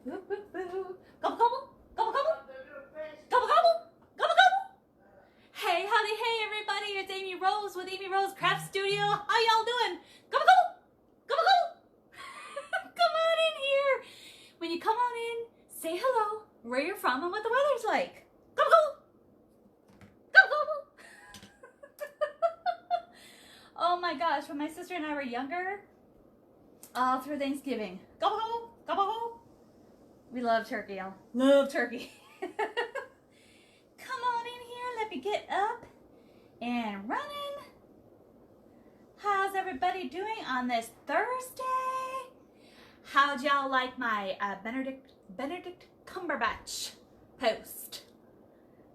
Woo, woo, woo. Gobble, gobble, gobble, gobble. Gobble, gobble, gobble, gobble. Hey, howdy, hey, everybody. It's Amy Rose with Amy Rose Craft Studio. How y'all doing? Gobble, gobble, gobble, gobble. Come on in here. When you come on in, say hello, where you're from, and what the weather's like. Gobble, gobble. Gobble, gobble. Oh my gosh, when my sister and I were younger, all through Thanksgiving, gobble, gobble, gobble, gobble. We love turkey, y'all. Love turkey. Come on in here. Let me get up and running. How's everybody doing on this Thursday? How'd y'all like my Benedict Cumberbatch post?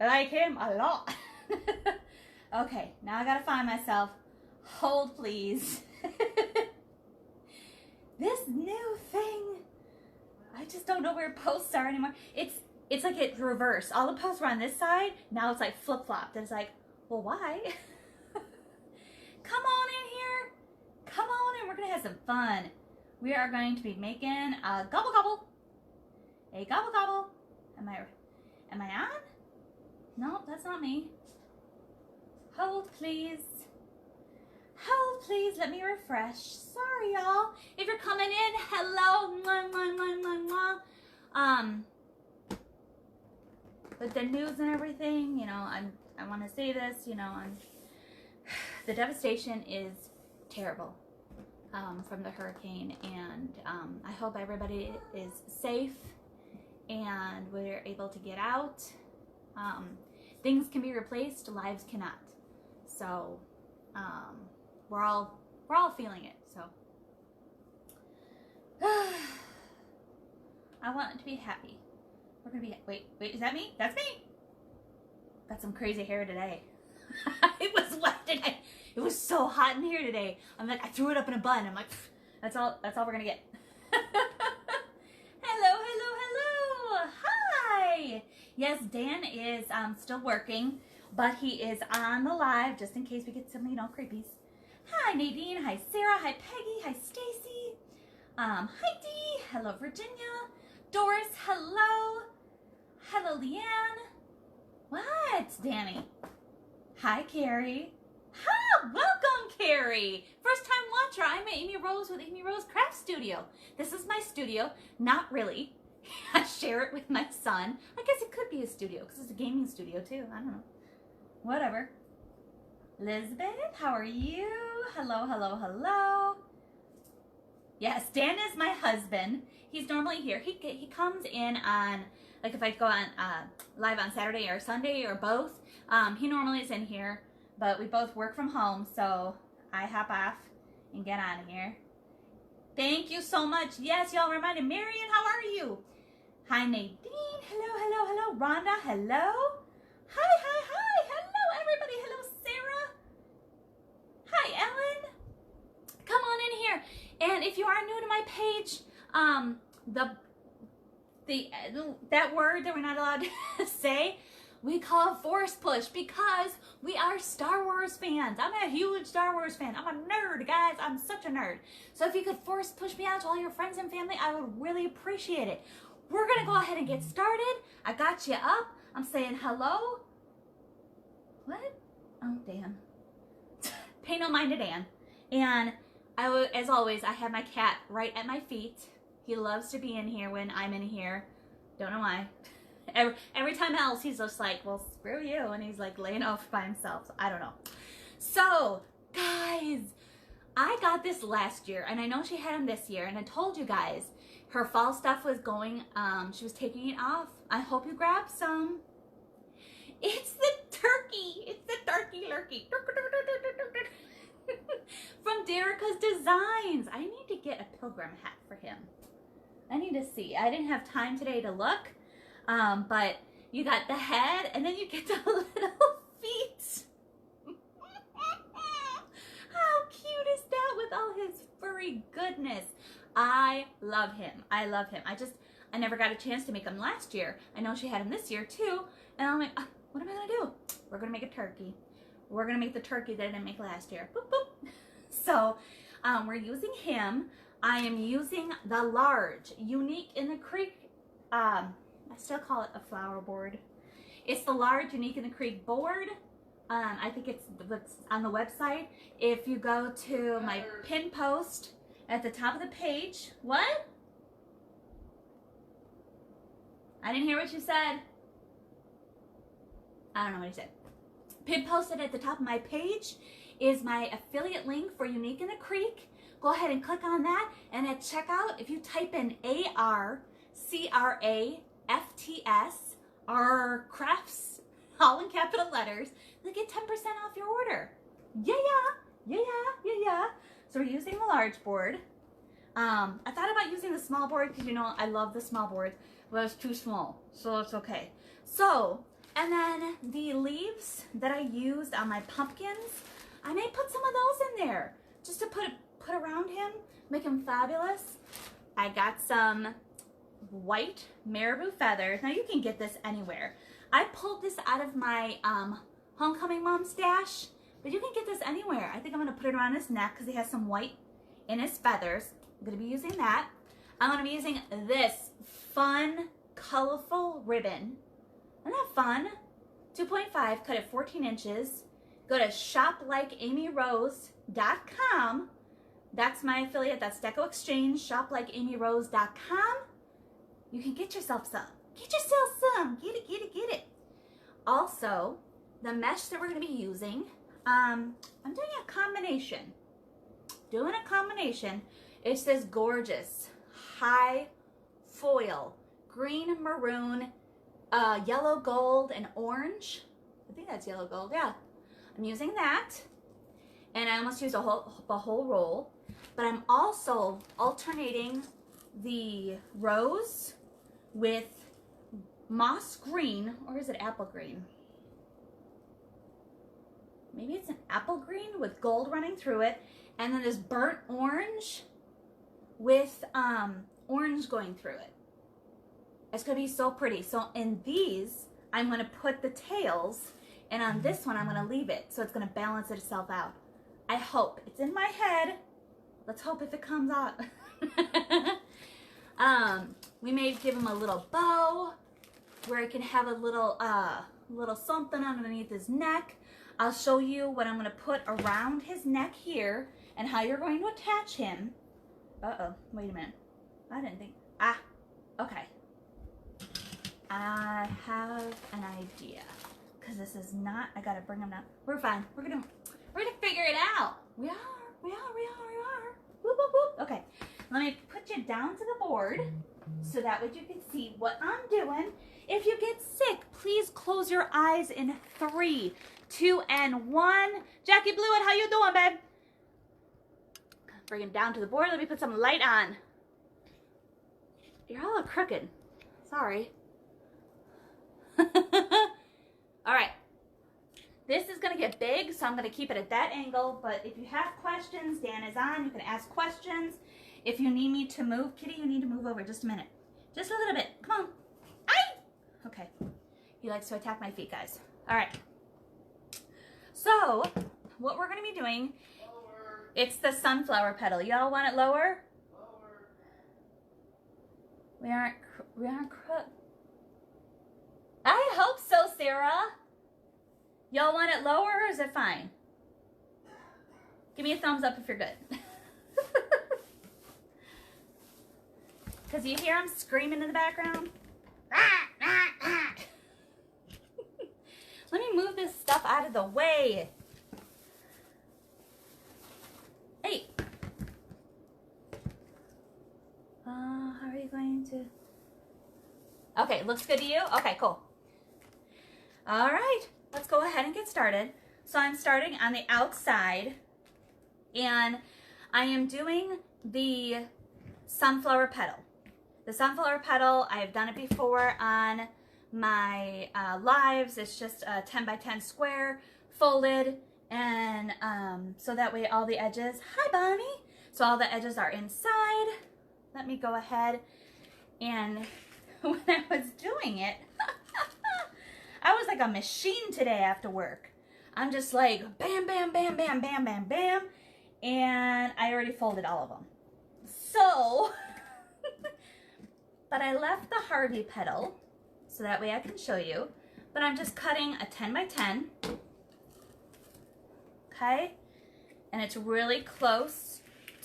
I like him a lot. Okay, now I gotta find myself. Hold, please. This new thing, I just don't know where posts are anymore. It's like it's reversed. All the posts were on this side. Now it's like flip-flopped. And it's like, well, why? Come on in here. Come on in. We're going to have some fun. We are going to be making a gobble gobble. A gobble gobble. Am I on? No, that's not me. Hold, please. Hold, please. Let me refresh. Sorry, y'all. If you're coming in, hello. Mwah, mwah, mwah, mwah, mwah. With the news and everything, you know, I want to say this, you know, the devastation is terrible from the hurricane, and I hope everybody is safe and we're able to get out. Things can be replaced, lives cannot. So we're all feeling it. So I want it to be happy. We're gonna be, wait, is that me? That's me. Got some crazy hair today. It was wet today. It was so hot in here today. I'm like, I threw it up in a bun. I'm like, that's all we're gonna get. Hello, hello, hello. Hi. Yes, Dan is still working, but he is on the live just in case we get some, you know, creepies. Hi, Nadine. Hi, Sarah. Hi, Peggy. Hi, Stacy. Heidi. Hello, Virginia. Doris. Hello. Hello, Leanne. What, Danny? Hi, Carrie. Hi, welcome, Carrie. First time watcher. I'm Amy Rose with Amy Rose Craft Studio. This is my studio. Not really. I share it with my son. I guess it could be a studio because it's a gaming studio too. I don't know. Whatever. Elizabeth, how are you? Hello, hello, hello. Yes, Dan is my husband. He's normally here. He comes in on, like if I go on live on Saturday or Sunday or both, he normally is in here, but we both work from home, so I hop off and get on here. Thank you so much. Yes, y'all reminded. Marion, how are you? Hi, Nadine. Hello, hello, hello. Rhonda, hello. Hi, hi, hi. Hello, everybody. Hello, Sarah. Hi, Ellen. Come on in here. And if you are new to my page, that word that we're not allowed to say, we call force push because we are Star Wars fans. I'm a huge Star Wars fan. I'm a nerd, guys. I'm such a nerd. So if you could force push me out to all your friends and family, I would really appreciate it. We're going to go ahead and get started. I got you up. I'm saying hello. What? Oh, Dan. Pay no mind to Dan. And as always, I have my cat right at my feet. He loves to be in here when I'm in here. Don't know why. Every time else, he's just like, well, screw you. And he's like laying off by himself. So I don't know. So, guys, I got this last year. And I know she had him this year. And I told you guys, her fall stuff was going, she was taking it off. I hope you grab some. It's the turkey. It's the turkey lurkey. From Derica's Designs. I need to get a pilgrim hat for him. I need to see. I didn't have time today to look, but you got the head and then you get the little feet. How cute is that with all his furry goodness? I love him. I love him. I never got a chance to make him last year. I know she had him this year too. And I'm like, what am I going to do? We're going to make a turkey. We're going to make the turkey that I didn't make last year. Boop, boop. So we're using him. I am using the large, unique in the I still call it a flower board. It's the large Unique in the Creek board. I think it's what's on the website. If you go to my pin post at the top of the page, what? I didn't hear what you said. I don't know what you said. Pin posted at the top of my page is my affiliate link for Unique in the Creek. Go ahead and click on that, and at checkout, if you type in ARCRAFTS, our crafts, all in capital letters, you'll get 10% off your order. Yeah. So we're using the large board. I thought about using the small board because, you know, I love the small board, but it's too small, so it's okay. So, and then the leaves that I used on my pumpkins, I may put some of those in there just to put around him, make him fabulous. I got some white marabou feathers. Now you can get this anywhere. I pulled this out of my homecoming mom stash, but you can get this anywhere. I think I'm going to put it around his neck because he has some white in his feathers. I'm going to be using that. I'm going to be using this fun, colorful ribbon. Isn't that fun? 2.5, cut at 14 inches. Go to shoplikeamyrose.com. That's my affiliate. That's Deco Exchange. Shoplikeamyrose.com. You can get yourself some. Get yourself some. Get it. Also, the mesh that we're going to be using, I'm doing a combination. It's this gorgeous high foil, green, maroon, yellow, gold, and orange. I think that's yellow gold, yeah. I'm using that, and I almost used the whole roll, but I'm also alternating the rose with moss green, or is it apple green? Maybe it's an apple green with gold running through it, and then this burnt orange with orange going through it. It's gonna be so pretty. So in these, I'm gonna put the tails, and on this one, I'm gonna leave it, so it's gonna balance itself out. I hope. It's in my head. Let's hope if it comes out. We may give him a little bow where it can have a little something underneath his neck. I'll show you what I'm gonna put around his neck here and how you're going to attach him. Uh-oh, wait a minute. I didn't think, okay. I have an idea. Because this is not, I gotta bring him down. We're fine. We're gonna figure it out. We are. Whoop, whoop, whoop. Okay, let me put you down to the board so that way you can see what I'm doing. If you get sick, please close your eyes in 3, 2, and 1. Jackie Blewett, how you doing, babe? Bring him down to the board. Let me put some light on. You're all crooked. Sorry. All right. This is going to get big, so I'm going to keep it at that angle. But if you have questions, Dan is on. You can ask questions. If you need me to move, Kitty, you need to move over just a minute. Just a little bit. Come on. Aye. Okay. He likes to attack my feet, guys. All right. So, what we're going to be doing, it's the sunflower petal. Y'all want it lower? Lower. We aren't crook. I hope so, Sarah. Y'all want it lower, or is it fine? Give me a thumbs up if you're good. Because you hear him screaming in the background. Let me move this stuff out of the way. Hey. How are you going to... Okay, looks good to you? Okay, cool. All right, let's go ahead and get started. So I'm starting on the outside, and I am doing the sunflower petal. The sunflower petal, I have done it before on my lives. It's just a 10 by 10 square, folded, and so that way all the edges, hi Bonnie, so all the edges are inside. Let me go ahead, and when I was doing it, I was like a machine today after work. I'm just like bam, bam, bam, bam, bam, bam, bam, and I already folded all of them. So but I left the Harvey petal so that way I can show you. But I'm just cutting a 10 by 10. Okay? And it's really close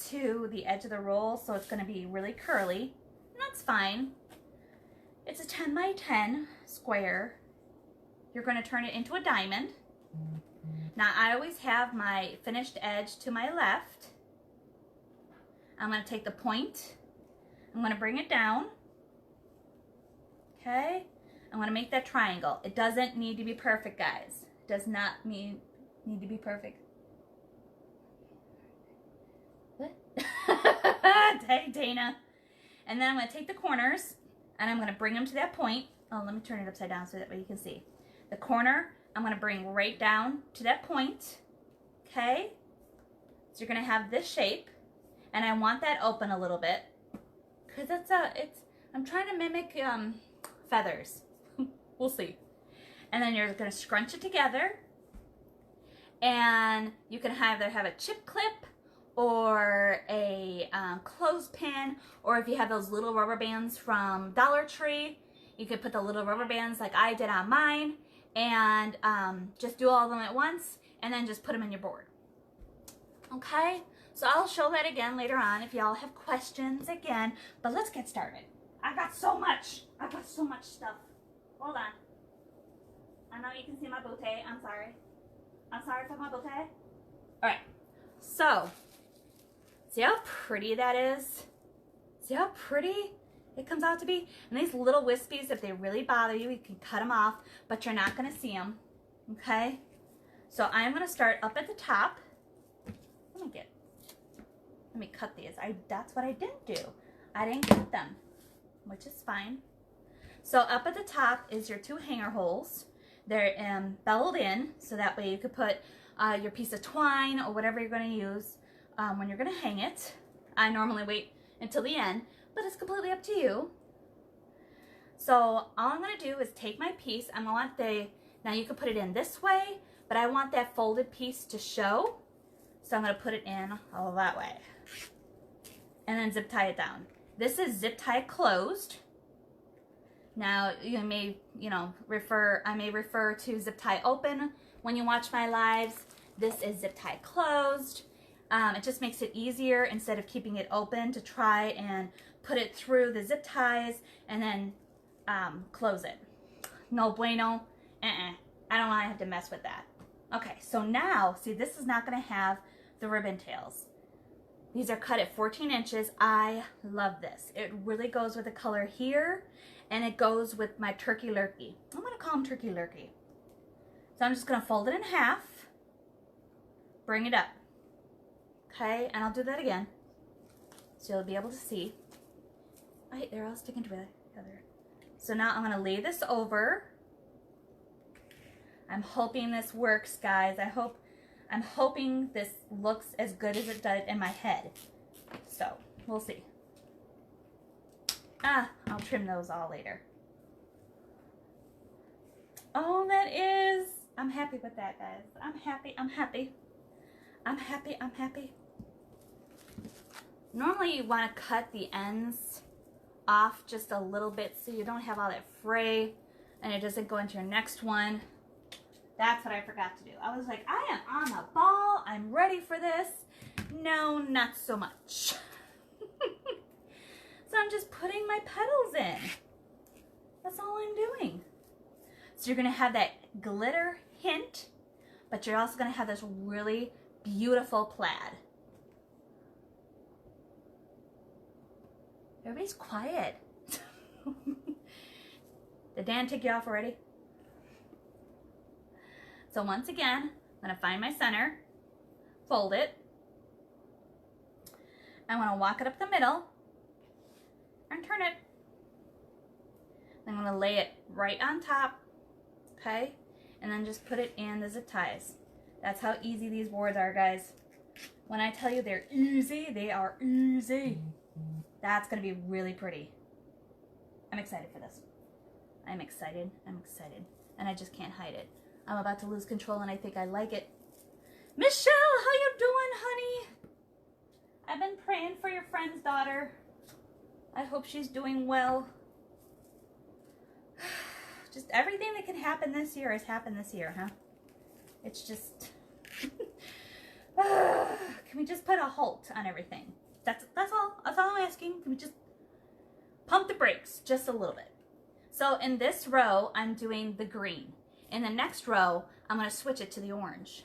to the edge of the roll, so it's going to be really curly. And that's fine. It's a 10 by 10 square. You're going to turn it into a diamond. Now I always have my finished edge to my left. I'm going to take the point. I'm going to bring it down. Okay? I'm going to make that triangle. It doesn't need to be perfect, guys. It does not need to be perfect. What? Hey, Dana. And then I'm going to take the corners and I'm going to bring them to that point. Oh, let me turn it upside down so that way you can see. The corner, I'm going to bring right down to that point. Okay? So you're going to have this shape. And I want that open a little bit. Because I'm trying to mimic feathers. We'll see. And then you're going to scrunch it together. And you can either have a chip clip or a clothespin, or if you have those little rubber bands from Dollar Tree, you could put the little rubber bands like I did on mine, and just do all of them at once, and then just put them in your board. Okay, so I'll show that again later on if y'all have questions again, but let's get started. I got so much stuff. Hold on. I know you can see my bootay. I'm sorry for my bootay. All right, so see how pretty that is? See how pretty it comes out to be? And these little wispies, if they really bother you, you can cut them off, but you're not going to see them. Okay? So I'm going to start up at the top. Let me cut these. That's what I didn't do. I didn't cut them, which is fine. So up at the top is your 2 hanger holes. They're belled in, so that way you could put your piece of twine or whatever you're going to use when you're going to hang it. I normally wait until the end, but it's completely up to you. So all I'm going to do is take my piece. I'm going to want now you can put it in this way, but I want that folded piece to show. So I'm going to put it in all that way. And then zip tie it down. This is zip tie closed. Now you may, I may refer to zip tie open when you watch my lives. This is zip tie closed. It just makes it easier instead of keeping it open to try and put it through the zip ties and then close it. No bueno. I don't want to have to mess with that. Okay, so now, see, this is not going to have the ribbon tails. These are cut at 14 inches. I love this. It really goes with the color here, and it goes with my turkey lurkey. I'm going to call them turkey lurkey. So I'm just going to fold it in half, bring it up. Okay, and I'll do that again, so you'll be able to see. Right, they're all sticking together. So now I'm going to lay this over. I'm hoping this works, guys. I'm hoping this looks as good as it does in my head. So, we'll see. I'll trim those all later. Oh, that is... I'm happy with that, guys. I'm happy. Normally, you want to cut the ends off just a little bit so you don't have all that fray and it doesn't go into your next one. That's what I forgot to do. I was like, I am on the ball. I'm ready for this. No, not so much. So I'm just putting my petals in. That's all I'm doing. So you're going to have that glitter hint, but you're also going to have this really beautiful plaid. Everybody's quiet. Did Dan take you off already? So once again, I'm going to find my center, fold it. I'm going to walk it up the middle and turn it. I'm going to lay it right on top, okay? And then just put it in the zip ties. That's how easy these boards are, guys. When I tell you they're easy, they are easy. That's going to be really pretty. I'm excited for this. I'm excited. And I just can't hide it. I'm about to lose control and I think I like it. Michelle, how you doing, honey? I've been praying for your friend's daughter. I hope she's doing well. Just everything that can happen this year has happened this year, huh? It's just... Can we just put a halt on everything? That's all. That's all I'm asking. Can we just pump the brakes just a little bit? So in this row, I'm doing the green. In the next row, I'm going to switch it to the orange.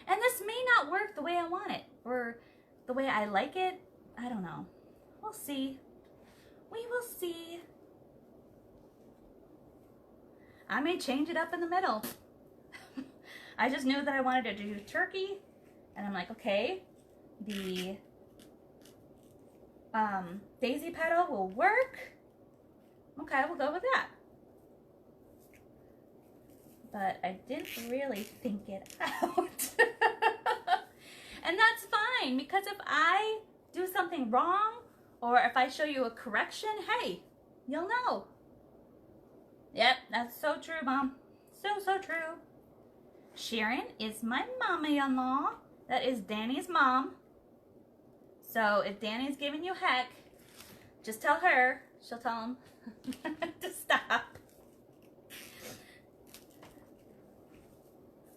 And this may not work the way I want it, or the way I like it. I don't know. We'll see. We will see. I may change it up in the middle. I just knew that I wanted to do turkey, and I'm like, okay, the daisy petal will work. Okay, we'll go with that. But I didn't really think it out. And that's fine, because if I do something wrong, or if I show you a correction, hey, you'll know. Yep, that's so true, Mom. So true. Sharon is my mommy-in-law. That is Danny's mom. So if Danny's giving you heck, just tell her. She'll tell him to stop.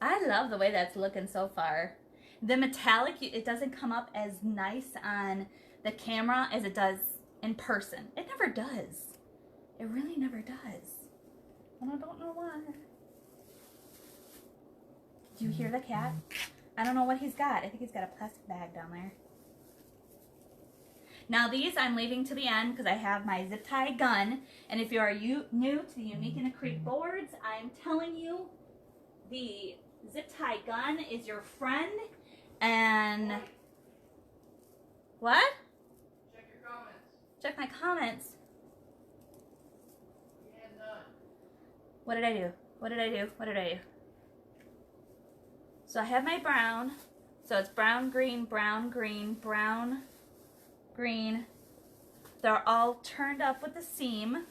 I love the way that's looking so far. The metallic, it doesn't come up as nice on the camera as it does in person. It never does. It really never does. And I don't know why. Do you hear the cat? I don't know what he's got. I think he's got a plastic bag down there. Now these I'm leaving to the end because I have my zip tie gun. And if you are new to the Unique in the Creek boards, I'm telling you, the zip tie gun is your friend. And what? Check your comments. Check my comments. You had none. What did I do? What did I do? What did I do? So I have my brown. So it's brown, green, brown, green, brown, green. They're all turned up with the seam.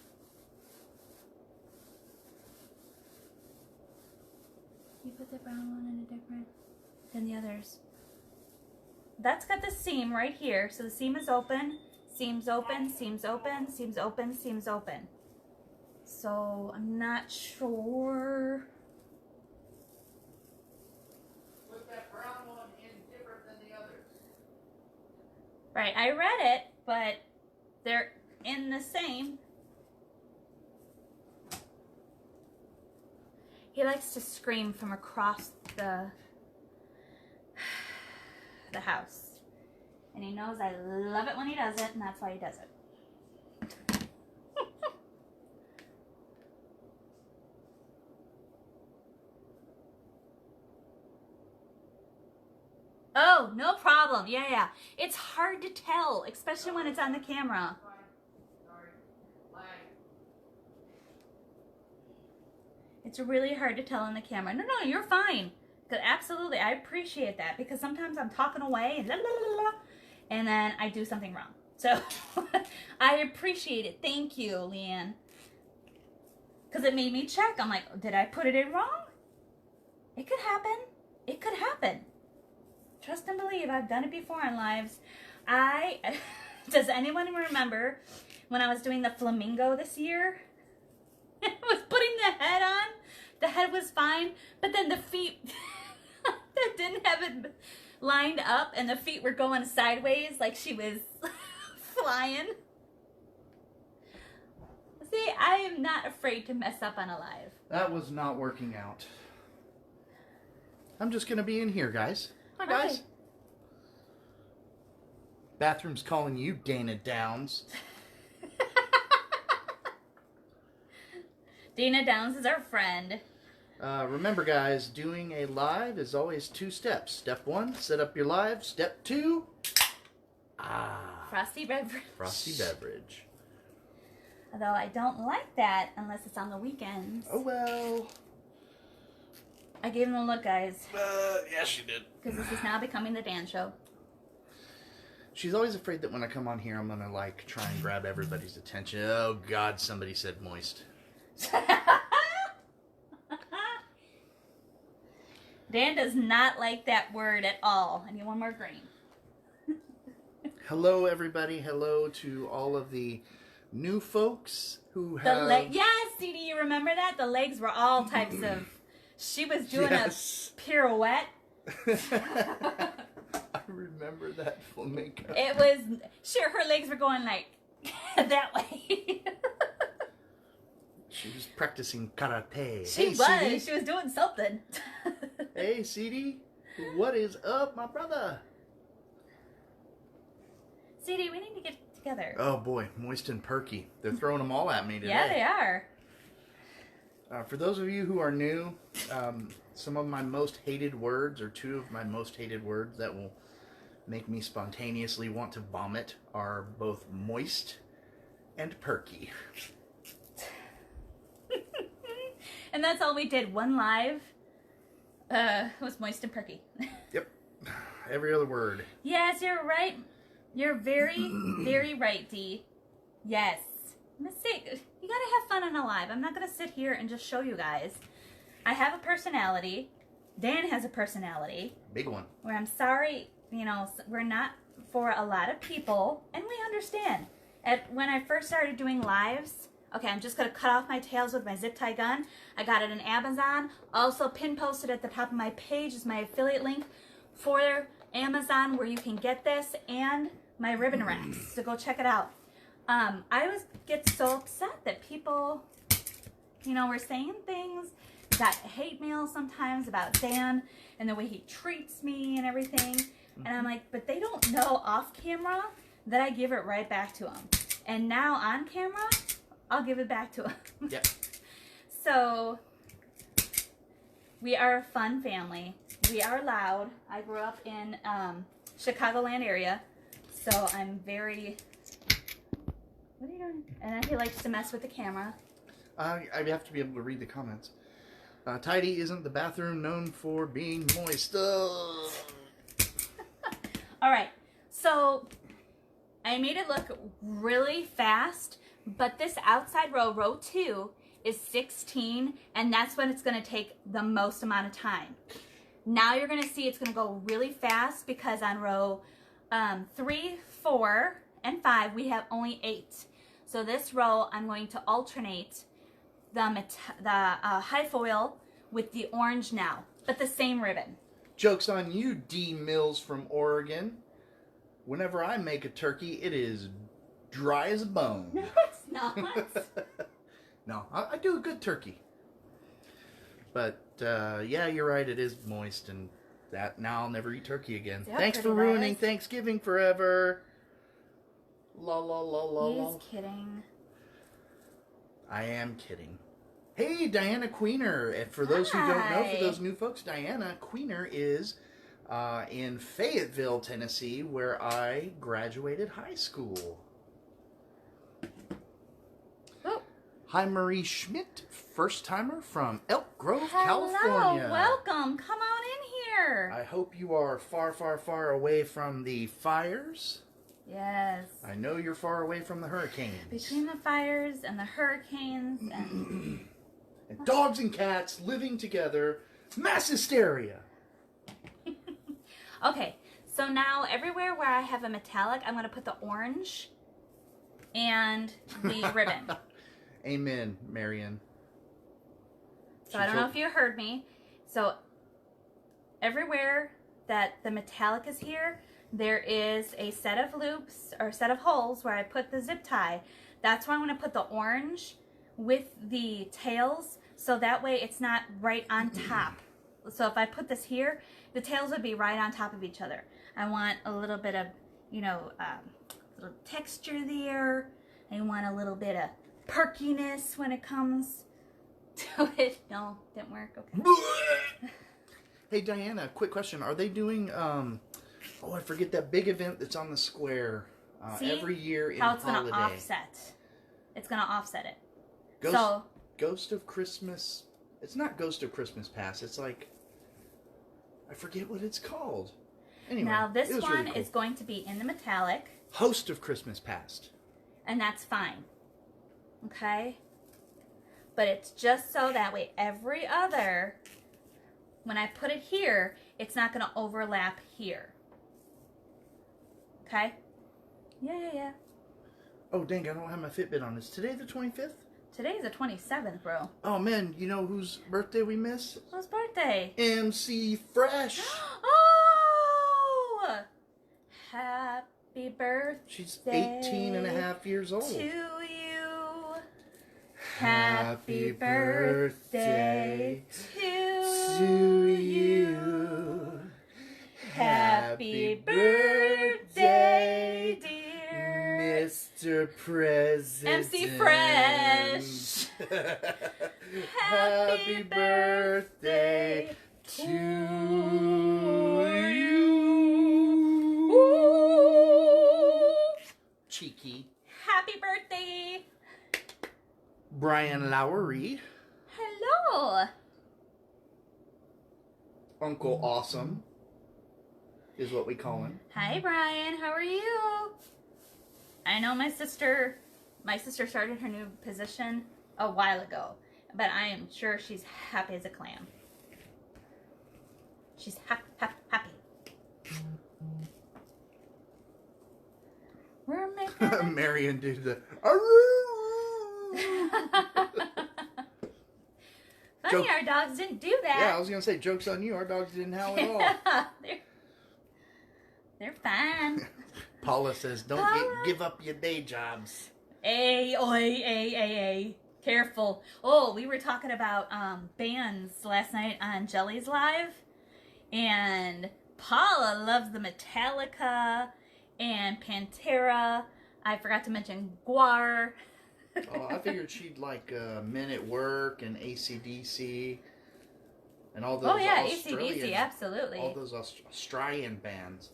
You put the brown one in a different than the others. That's got the seam right here. So the seam is open, seam's open, seam's open, seam's open, seam's open. So I'm not sure. Put that brown one in different than the others. Right, I read it, but they're in the same. He likes to scream from across the house. And he knows I love it when he does it, and that's why he does it. Oh, no problem. Yeah. It's hard to tell, especially when it's on the camera. Sorry. Lag. It's really hard to tell on the camera. No, you're fine. Absolutely, I appreciate that, because sometimes I'm talking away and and then I do something wrong. So I appreciate it. Thank you, Leanne. Because it made me check. I'm like, did I put it in wrong? It could happen. It could happen. Trust and believe. I've done it before in lives. Does anyone remember when I was doing the flamingo this year? I was putting the head on. The head was fine, but then the feet that didn't have it lined up, and the feet were going sideways like she was flying. See, I am not afraid to mess up on a live. That was not working out. I'm just going to be in here, guys. Hi, guys. Hi. Bathroom's calling you, Dana Downs. Dana Downs is our friend. Remember, guys, doing a live is always 2 steps. Step 1, set up your live. Step 2, Frosty beverage. frosty beverage. Although I don't like that unless it's on the weekends. Oh, well. I gave him a look, guys. Yes, she did. Because this is now becoming the Dan show. She's always afraid that when I come on here, I'm going to, like, try and grab everybody's attention. Oh, God, somebody said moist. Dan does not like that word at all. I need one more green. Hello, everybody. Hello to all of the new folks who have... Yes, CD, you remember that? The legs were all types of... She was doing Yes. a pirouette. I remember that flamenco. It was... Sure, her legs were going like that way. She was practicing karate. She was. CD. She was doing something. Hey, CD. What is up, my brother? CD, we need to get together. Oh, boy. Moist and perky. They're throwing them all at me today. Yeah, they are. For those of you who are new, some of my most hated words, or two of my most hated words that will make me spontaneously want to vomit, are both moist and perky. And that's all we did. One live was moist and perky. Yep. Every other word. Yes, you're right. You're very, very right, Dee. Yes. Mistake. You gotta have fun on a live. I'm not gonna sit here and just show you guys. I have a personality. Dan has a personality. Big one. Where I'm sorry, you know, we're not for a lot of people, and we understand. When I first started doing lives, okay, I'm just gonna cut off my tails with my zip tie gun. I got it on Amazon. Also pin posted at the top of my page is my affiliate link for Amazon where you can get this and my ribbon wraps. So go check it out. I always get so upset that people, you know, were saying things, got hate mail sometimes about Dan and the way he treats me and everything. And I'm like, but they don't know off camera that I give it right back to him. And now on camera, I'll give it back to him. Yep. So, we are a fun family. We are loud. I grew up in Chicagoland area, so I'm very... What are you doing? And then he likes to mess with the camera. I have to be able to read the comments. Tidy isn't the bathroom known for being moist. All right, so I made it look really fast, but this outside row, row 2, is 16, and that's when it's going to take the most amount of time. Now you're going to see it's going to go really fast because on row 3, 4, and 5, we have only 8. So this row, I'm going to alternate the high foil with the orange now, but the same ribbon. Joke's on you, D. Mills from Oregon. Whenever I make a turkey, it is dry as a bone. No, it's not. No, I do a good turkey. But, yeah, you're right, it is moist, and that now I'll never eat turkey again. Thanks for ruining Thanksgiving forever. La la la la la. He's kidding. I am kidding. Hey, Diana Queener. And for those who don't know, for those new folks, Diana Queener is in Fayetteville, Tennessee, where I graduated high school. Oh. Hi, Marie Schmidt, first-timer from Elk Grove, Hello, California. welcome. Come on in here. I hope you are far, far, far away from the fires. Yes. I know you're far away from the hurricanes. Between the fires and the hurricanes and... And dogs and cats living together. Mass hysteria. Okay, so now everywhere where I have a metallic, I'm going to put the orange and the ribbon. Amen, Marion. So I don't know if you heard me. So everywhere that the metallic is here, there is a set of loops or set of holes where I put the zip tie. That's where I'm going to put the orange with the tails, so that way it's not right on top. So if I put this here, the tails would be right on top of each other. I want a little bit of, you know, little texture there. I want a little bit of perkiness when it comes to it. No, didn't work. Okay. Hey, Diana, quick question. Are they doing, oh, I forget that big event that's on the square every year in how it's Holiday? Going to offset. It's going to offset it. Ghost of Christmas. It's not Ghost of Christmas Past. It's like, I forget what it's called. Anyway, now this one really cool. is going to be in the metallic. Host of Christmas Past. And that's fine. Okay? But it's just so that way every other, when I put it here, it's not going to overlap here. Okay? Yeah. Oh, dang, I don't have my Fitbit on. Is today the 25th? Today's the 27th, bro. Oh, man, you know whose birthday we miss? Whose birthday? MC Fresh. Oh! Happy birthday. She's 18 and a half years old. To you. Happy birthday to you. Happy birthday, dear Mr. President. MC Fresh. Happy birthday to you. Ooh. Cheeky. Happy birthday. Brian Lowery. Hello. Uncle Awesome is what we call him. Hi, Brian. How are you? I know my sister started her new position a while ago, but I am sure she's happy as a clam. She's happy. We're making Marion did the. Funny, Joke. our dogs didn't do that. Yeah, I was gonna say jokes on you. Our dogs didn't howl at all. They're fine. Paula says, "Don't give up your day jobs." Ay. Careful. Oh, we were talking about bands last night on Jelly's Live, and Paula loves the Metallica and Pantera. I forgot to mention Guar. Oh, I figured she'd like Men at Work and AC/DC and all those. Oh yeah, Australian, AC/DC, absolutely. all those Australian bands.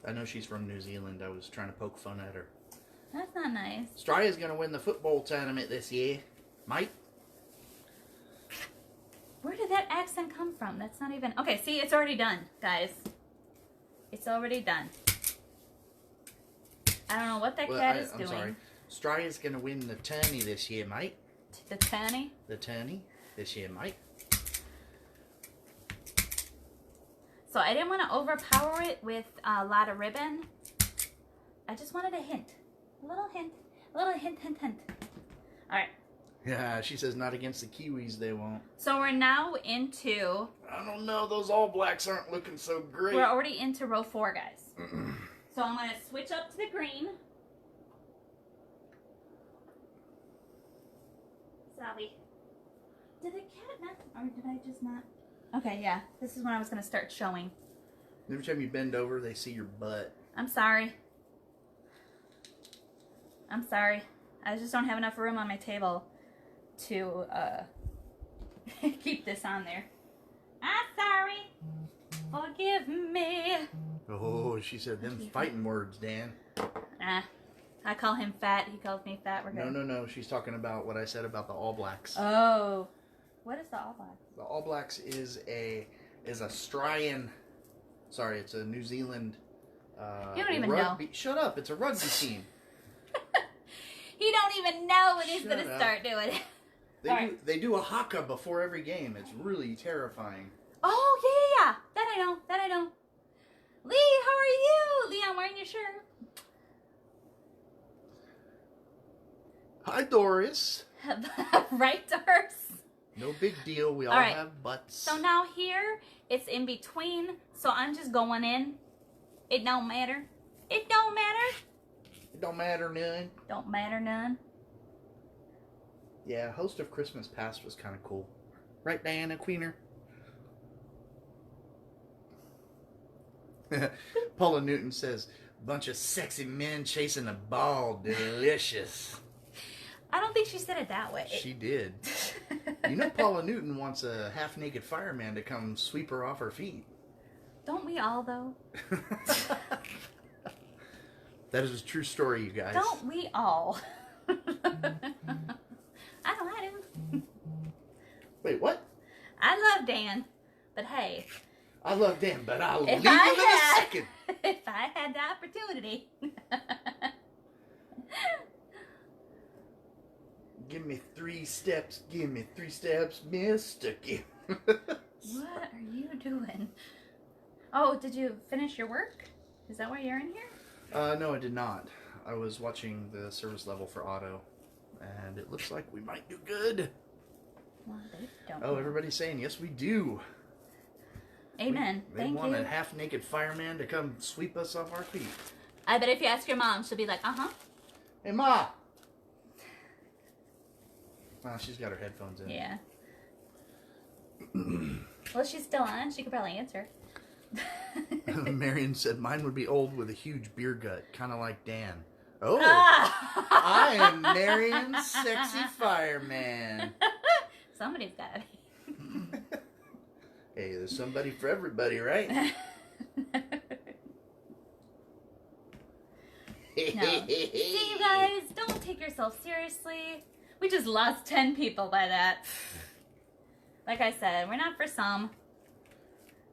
I know she's from New Zealand. I was trying to poke fun at her. That's not nice. Australia's going to win the football tournament this year, mate. Where did that accent come from? That's not even... Okay, see, it's already done, guys. It's already done. I don't know what that cat is doing. I'm sorry. Australia's going to win the tourney this year, mate. The tourney? The tourney this year, mate. So I didn't want to overpower it with a lot of ribbon. I just wanted a hint. A little hint. A little hint. All right. Yeah, she says not against the Kiwis, they won't. So we're now into... I don't know, those All Blacks aren't looking so great. We're already into row 4, guys. So I'm going to switch up to the green. Sorry. Did the cat not... Or did I just not... Okay, yeah. This is when I was going to start showing. Every time you bend over, they see your butt. I'm sorry. I just don't have enough room on my table to keep this on there. I'm sorry. Forgive me. Oh, she said them fighting words, Dan. I call him fat. He calls me fat. We're good. No. She's talking about what I said about the All Blacks. Oh. What is the All Blacks? The All Blacks is a Australian. Sorry, it's a New Zealand. You don't even rugby. know. Shut up! It's a rugby team. He don't even know when he's Shut gonna up. start doing it. They do a haka before every game. It's really terrifying. Oh yeah. That I know. Lee, how are you? Lee, I'm wearing your shirt. Hi, Doris. Right, Doris? No big deal. We all right. have butts. So now here, it's in between. So I'm just going in. It don't matter. It don't matter. It don't matter none. Don't matter none. Yeah, Host of Christmas Past was kind of cool. Right, Diana Queener? Paula Newton says, bunch of sexy men chasing a ball. Delicious. I don't think she said it that way. She did. You know Paula Newton wants a half-naked fireman to come sweep her off her feet. Don't we all, though? That is a true story, you guys. Don't we all? I do. Wait, what? I love Dan, but hey. I love Dan, but I'll leave him If in a second. If I had the opportunity. Give me 3 steps, mister. What are you doing? Oh, did you finish your work? Is that why you're in here? No, I did not. I was watching the service level for auto, and it looks like we might do good. Well, they don't. Oh, everybody's saying, yes, we do. Amen. They Thank want you. a half-naked fireman to come sweep us off our feet. I bet if you ask your mom, she'll be like, uh-huh. Hey, Ma! Well, she's got her headphones in. Yeah. Well, she's still on. She could probably answer. Marion said, mine would be old with a huge beer gut, kind of like Dan. Oh, Ah! I am Marion's sexy fireman. Somebody's got it. Hey, there's somebody for everybody, right? No. See, you guys, don't take yourself seriously. We just lost 10 people by that. Like I said, we're not for some.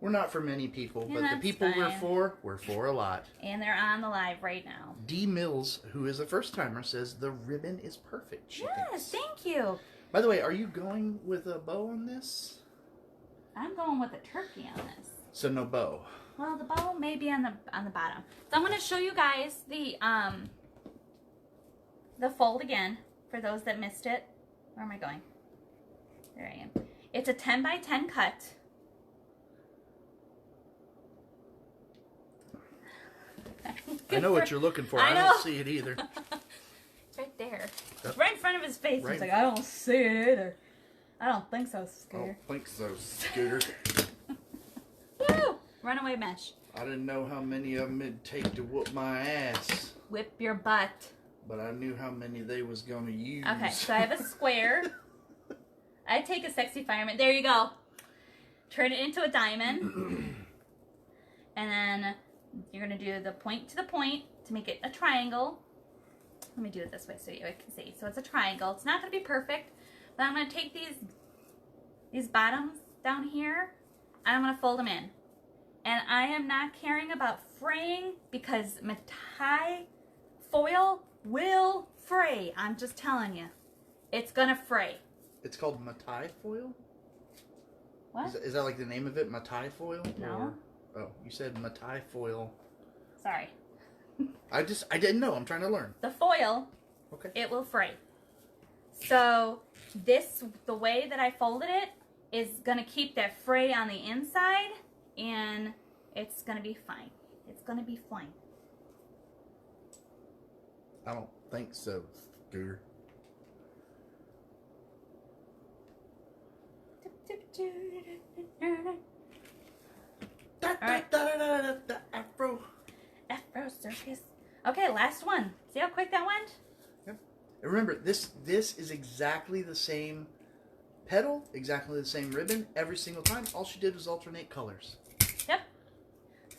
We're not for many people, And but the that's people fine. we're for a lot. And they're on the live right now. D. Mills, who is a first-timer, says the ribbon is perfect, she Yes, thinks. thank you. By the way, are you going with a bow on this? I'm going with a turkey on this. So no bow. Well, the bow may be on the bottom. So I'm going to show you guys the fold again for those that missed it. Where am I going? There I am. It's a 10 by 10 cut. I know what you're looking for. I I know. don't see it either. It's right there. Yep. It's right in front of his face. Right. He's like, I don't see it either. I don't think so, I Scooter. don't think so, Scooter. Woo! Runaway mesh. I didn't know how many of them it'd take to whoop my ass, Whip your butt. but I knew how many they was gonna use. Okay, so I have a square. I take a sexy fireman. There you go. Turn it into a diamond. And then you're going to do the point to the point to make it a triangle. Let me do it this way so you can see. So it's a triangle. It's not going to be perfect, but I'm going to take these bottoms down here and I'm going to fold them in. And I am not caring about fraying because Matai foil will fray. I'm just telling you. It's going to fray. It's called Matai foil? What? Is that like the name of it, Matai foil? No. Or, oh, you said Matai foil. Sorry. I didn't know. I'm trying to learn. The foil, Okay. it will fray. So the way that I folded it is going to keep that fray on the inside and it's going to be fine. It's going to be fine. I don't think so, Scooter. Alright. Afro. Afro circus. Okay, last one. See how quick that went? Yep. And remember, this is exactly the same pedal, exactly the same ribbon every single time. All she did was alternate colors. Yep.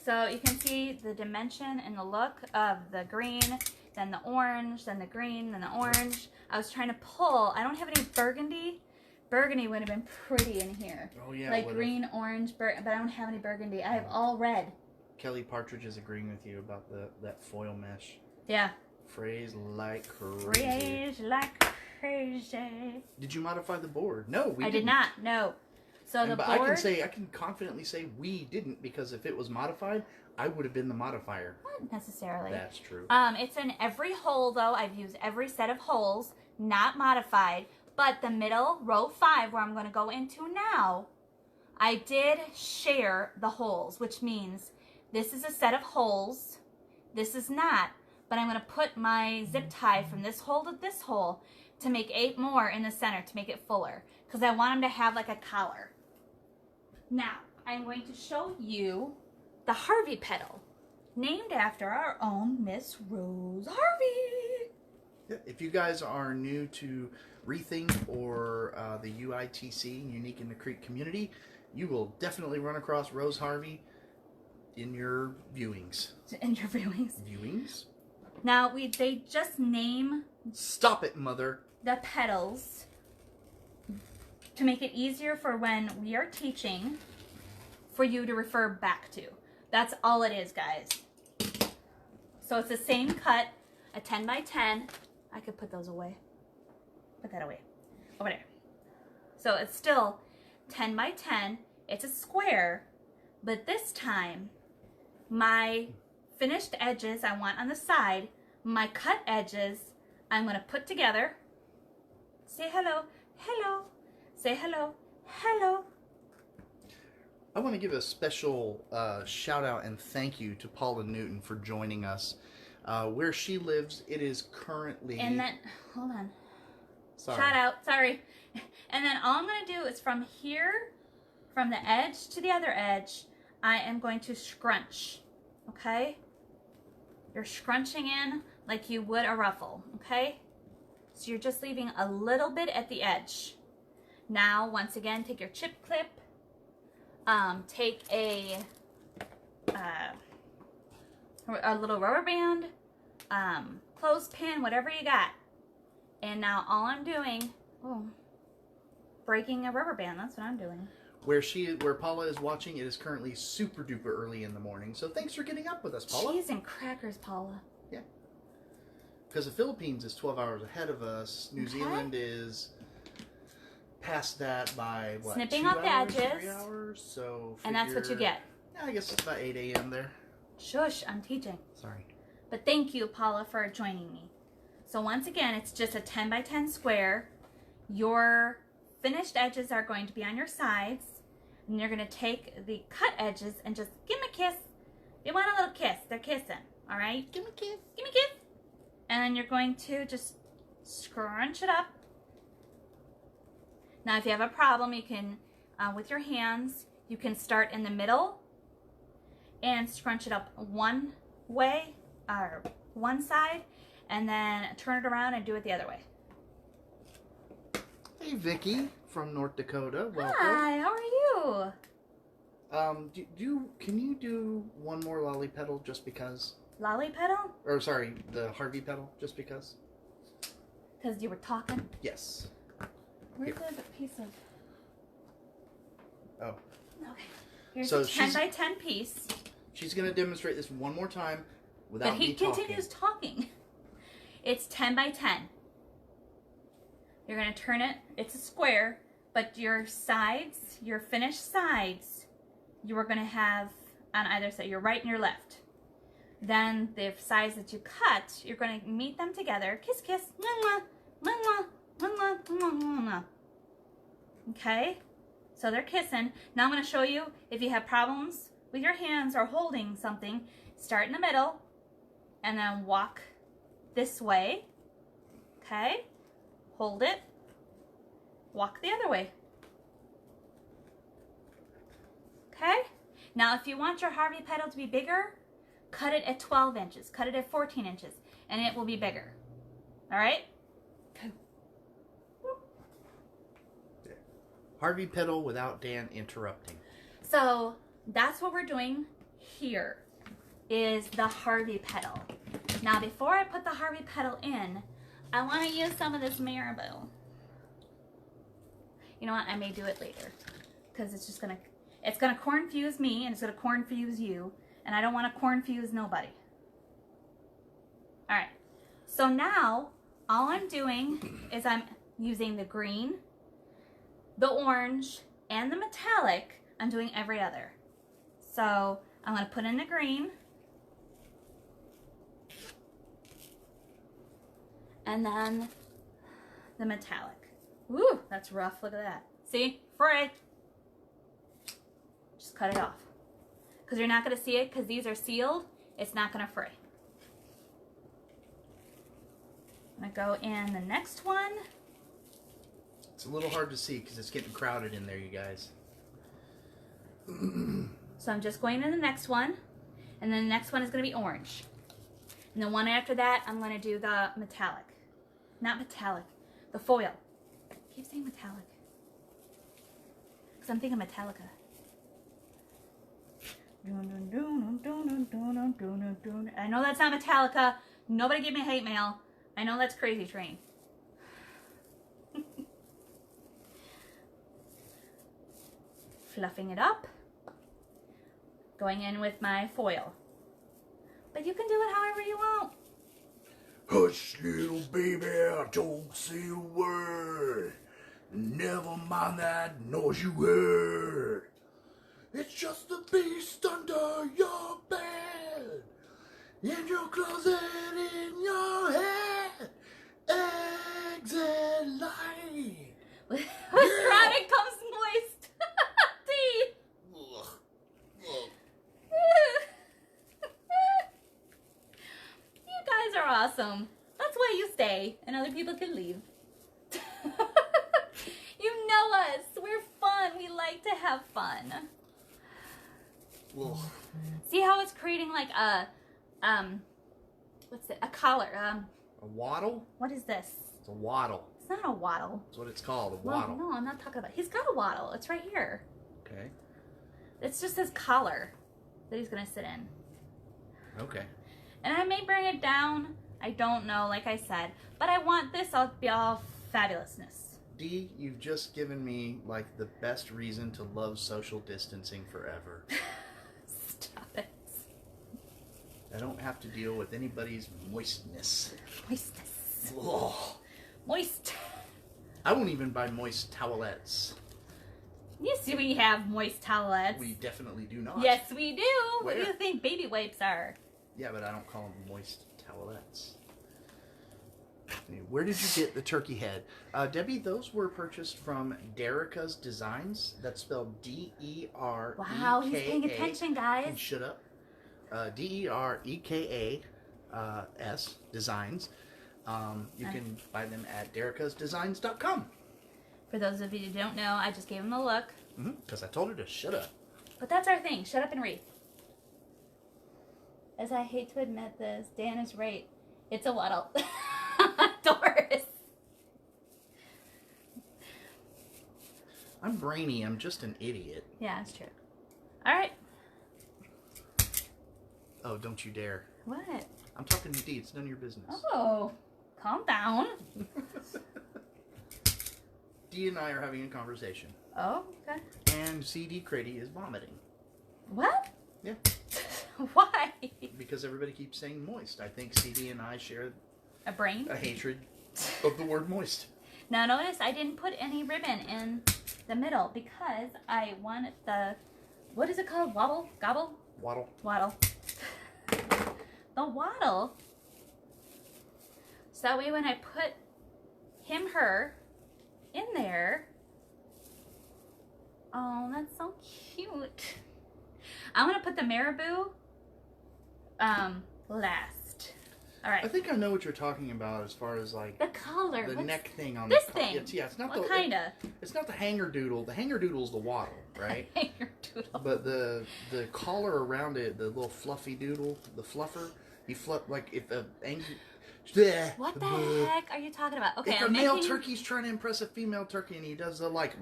So you can see the dimension and the look of the green, then the orange, then the green, then the orange. I was trying to pull. I don't have any burgundy. Burgundy would have been pretty in here. Oh yeah. Like green, orange, but I don't have any burgundy. I have all red. Kelly Partridge is agreeing with you about that foil mesh. Yeah. Phrase like crazy. Phrase like crazy. Did you modify the board? No, we I didn't. did not. No. So the But board. I can confidently say we didn't, because if it was modified, I would have been the modifier. Not necessarily. That's true. It's in every hole though. I've used every set of holes, not modified. But the middle, row 5, where I'm going to go into now, I did share the holes, which means this is a set of holes. This is not. But I'm going to put my zip tie from this hole to this hole to make 8 more in the center to make it fuller. Because I want them to have like a collar. Now, I'm going to show you the Harvey pedal, named after our own Miss Rose Harvey. Yeah, if you guys are new to wreathing or the UITC, Unique in the Creek community, you will definitely run across Rose Harvey in your viewings. Interviewings. Viewings? Now, they just name Stop it, mother. the pedals to make it easier for when we are teaching for you to refer back to. That's all it is, guys. So it's the same cut, a 10 by 10. I could put those away. Put that away. Over there. So it's still 10 by 10. It's a square, but this time my finished edges I want on the side. My cut edges I'm going to put together. Say hello, hello. Say hello, hello. I want to give a special shout out and thank you to Paula Newton for joining us. Where she lives, it is currently... And then, hold on. Sorry. Shout out, sorry. And then all I'm going to do is from here, from the edge to the other edge, I am going to scrunch, okay? You're scrunching in like you would a ruffle, okay? So you're just leaving a little bit at the edge. Now, once again, take your chip clip, take a little rubber band, clothespin, whatever you got. And now all I'm doing, breaking a rubber band, that's what I'm doing. Where Paula is watching, it is currently super duper early in the morning. So thanks for getting up with us, Paula. Cheese and crackers, Paula. Yeah. Because the Philippines is 12 hours ahead of us. New Zealand is past that by, what, Snipping 2 off the hours, edges. 3 hours? So And that's what you get. Yeah, I guess it's about 8 a.m. there. Shush, I'm teaching. Sorry. But thank you, Paula, for joining me. So once again, it's just a 10 by 10 square. Your finished edges are going to be on your sides. And you're going to take the cut edges and just give them a kiss. They want a little kiss. They're kissing. All right? Give me a kiss. Give me a kiss. And then you're going to just scrunch it up. Now, if you have a problem, you can, with your hands, you can start in the middle and scrunch it up one way, or one side, and then turn it around and do it the other way. Hey, Vicky from North Dakota. Welcome. Hi, how are you? Can you do one more lolly pedal just because? Lolly pedal? Or sorry, the Harvey pedal just because? Because you were talking? Yes. Where's the piece of... Oh. Okay. Here's So a 10 by 10 piece. She's going to demonstrate this one more time without me talking. But he continues talking. It's 10 by 10. You're going to turn it. It's a square, but your sides, your finished sides, you are going to have on either side, your right and your left. Then the sides that you cut, you're going to meet them together. Kiss, kiss. Mwah, mwah, mwah, mwah, mwah, mwah. Okay? So they're kissing. Now I'm going to show you if you have problems with your hands or holding something. Start in the middle and then walk this way. Okay? Hold it. Walk the other way. Okay? Now if you want your Harvey pedal to be bigger, cut it at 12 inches. Cut it at 14 inches. And it will be bigger. Alright? Harvey pedal without Dan interrupting. So that's what we're doing here, is the Harvey pedal. Now before I put the Harvey pedal in, I want to use some of this marabou. You know what, I may do it later, because it's gonna cornfuse me, and it's gonna cornfuse you, and I don't want to cornfuse nobody. Alright, so now all I'm doing is I'm using the green, the orange, and the metallic. I'm doing every other. So I'm going to put in the green. And then the metallic. Woo, that's rough. Look at that. See? Fray. Just cut it off. Because you're not going to see it because these are sealed. It's not going to fray. I'm going to go in the next one. It's a little hard to see because it's getting crowded in there, you guys. So I'm just going to the next one. And then the next one is going to be orange. And the one after that, I'm going to do the metallic. Not metallic. The foil. I keep saying metallic. Because I'm thinking Metallica. I know that's not Metallica. Nobody give me hate mail. I know that's Crazy Train. Fluffing it up. Going in with my foil. But you can do it however you want. Hush, little baby, don't say a word. Never mind that noise you heard. It's just the beast under your bed. In your closet, in your head, exit light. With chronic comes moist tea. Ugh. Ugh. You guys are awesome. That's why you stay and other people can leave. You know us. We're fun. We like to have fun. Ugh. See how it's creating like a what's it? A collar. A waddle? What is this? It's a waddle. It's not a waddle. That's what it's called, a Well, waddle. no, I'm not talking about. He's got a waddle. It's right here. Okay. It's just his collar that he's gonna sit in. Okay. And I may bring it down. I don't know, like I said, but I want this all to be all fabulousness. Dee, you've just given me like the best reason to love social distancing forever. Stop it. I don't have to deal with anybody's moistness. Moistness. Ugh. Moist. I won't even buy moist towelettes. Yes, we have moist towelettes. We definitely do not. Yes, we do. What do Where? you think baby wipes are? Yeah, but I don't call them moist towelettes. Where did you get the turkey head? Debbie, those were purchased from Derica's Designs. That's spelled D-E-R-E-K-A. Wow, he's paying attention, guys. Shut up. D-E-R-E-K-A-S Designs. You can buy them at dericasdesigns.com. For those of you who don't know, I just gave him a look. Because I told her to shut up. But that's our thing. Shut up and wreath. As I hate to admit this, Dan is right. It's a waddle. Doris. I'm brainy. I'm just an idiot. Yeah, it's true. All right. Oh, don't you dare. What? I'm talking to Dee. It's none of your business. Oh, calm down. Dee and I are having a conversation. Oh, okay. And CD Crady is vomiting. What? Yeah. Why? Because everybody keeps saying moist. I think CD and I share A brain? a hatred of the word moist. Now notice I didn't put any ribbon in the middle because I wanted the, what is it called? Wobble? Gobble? Waddle. Waddle. The waddle. So that way when I put him, her in there. Oh, that's so cute. I'm going to put the marabou last. All right. I think I know what you're talking about as far as like The collar. the What's neck thing on this the thing? It's not what the kind of? It's not the hanger doodle. The hanger doodle's the waddle, right? Hanger doodle. But the collar around it, the little fluffy doodle, the fluffer, he fluff like if a angry. What the heck are you talking about? Okay, If a I'm male making... turkey's trying to impress a female turkey and he does the like,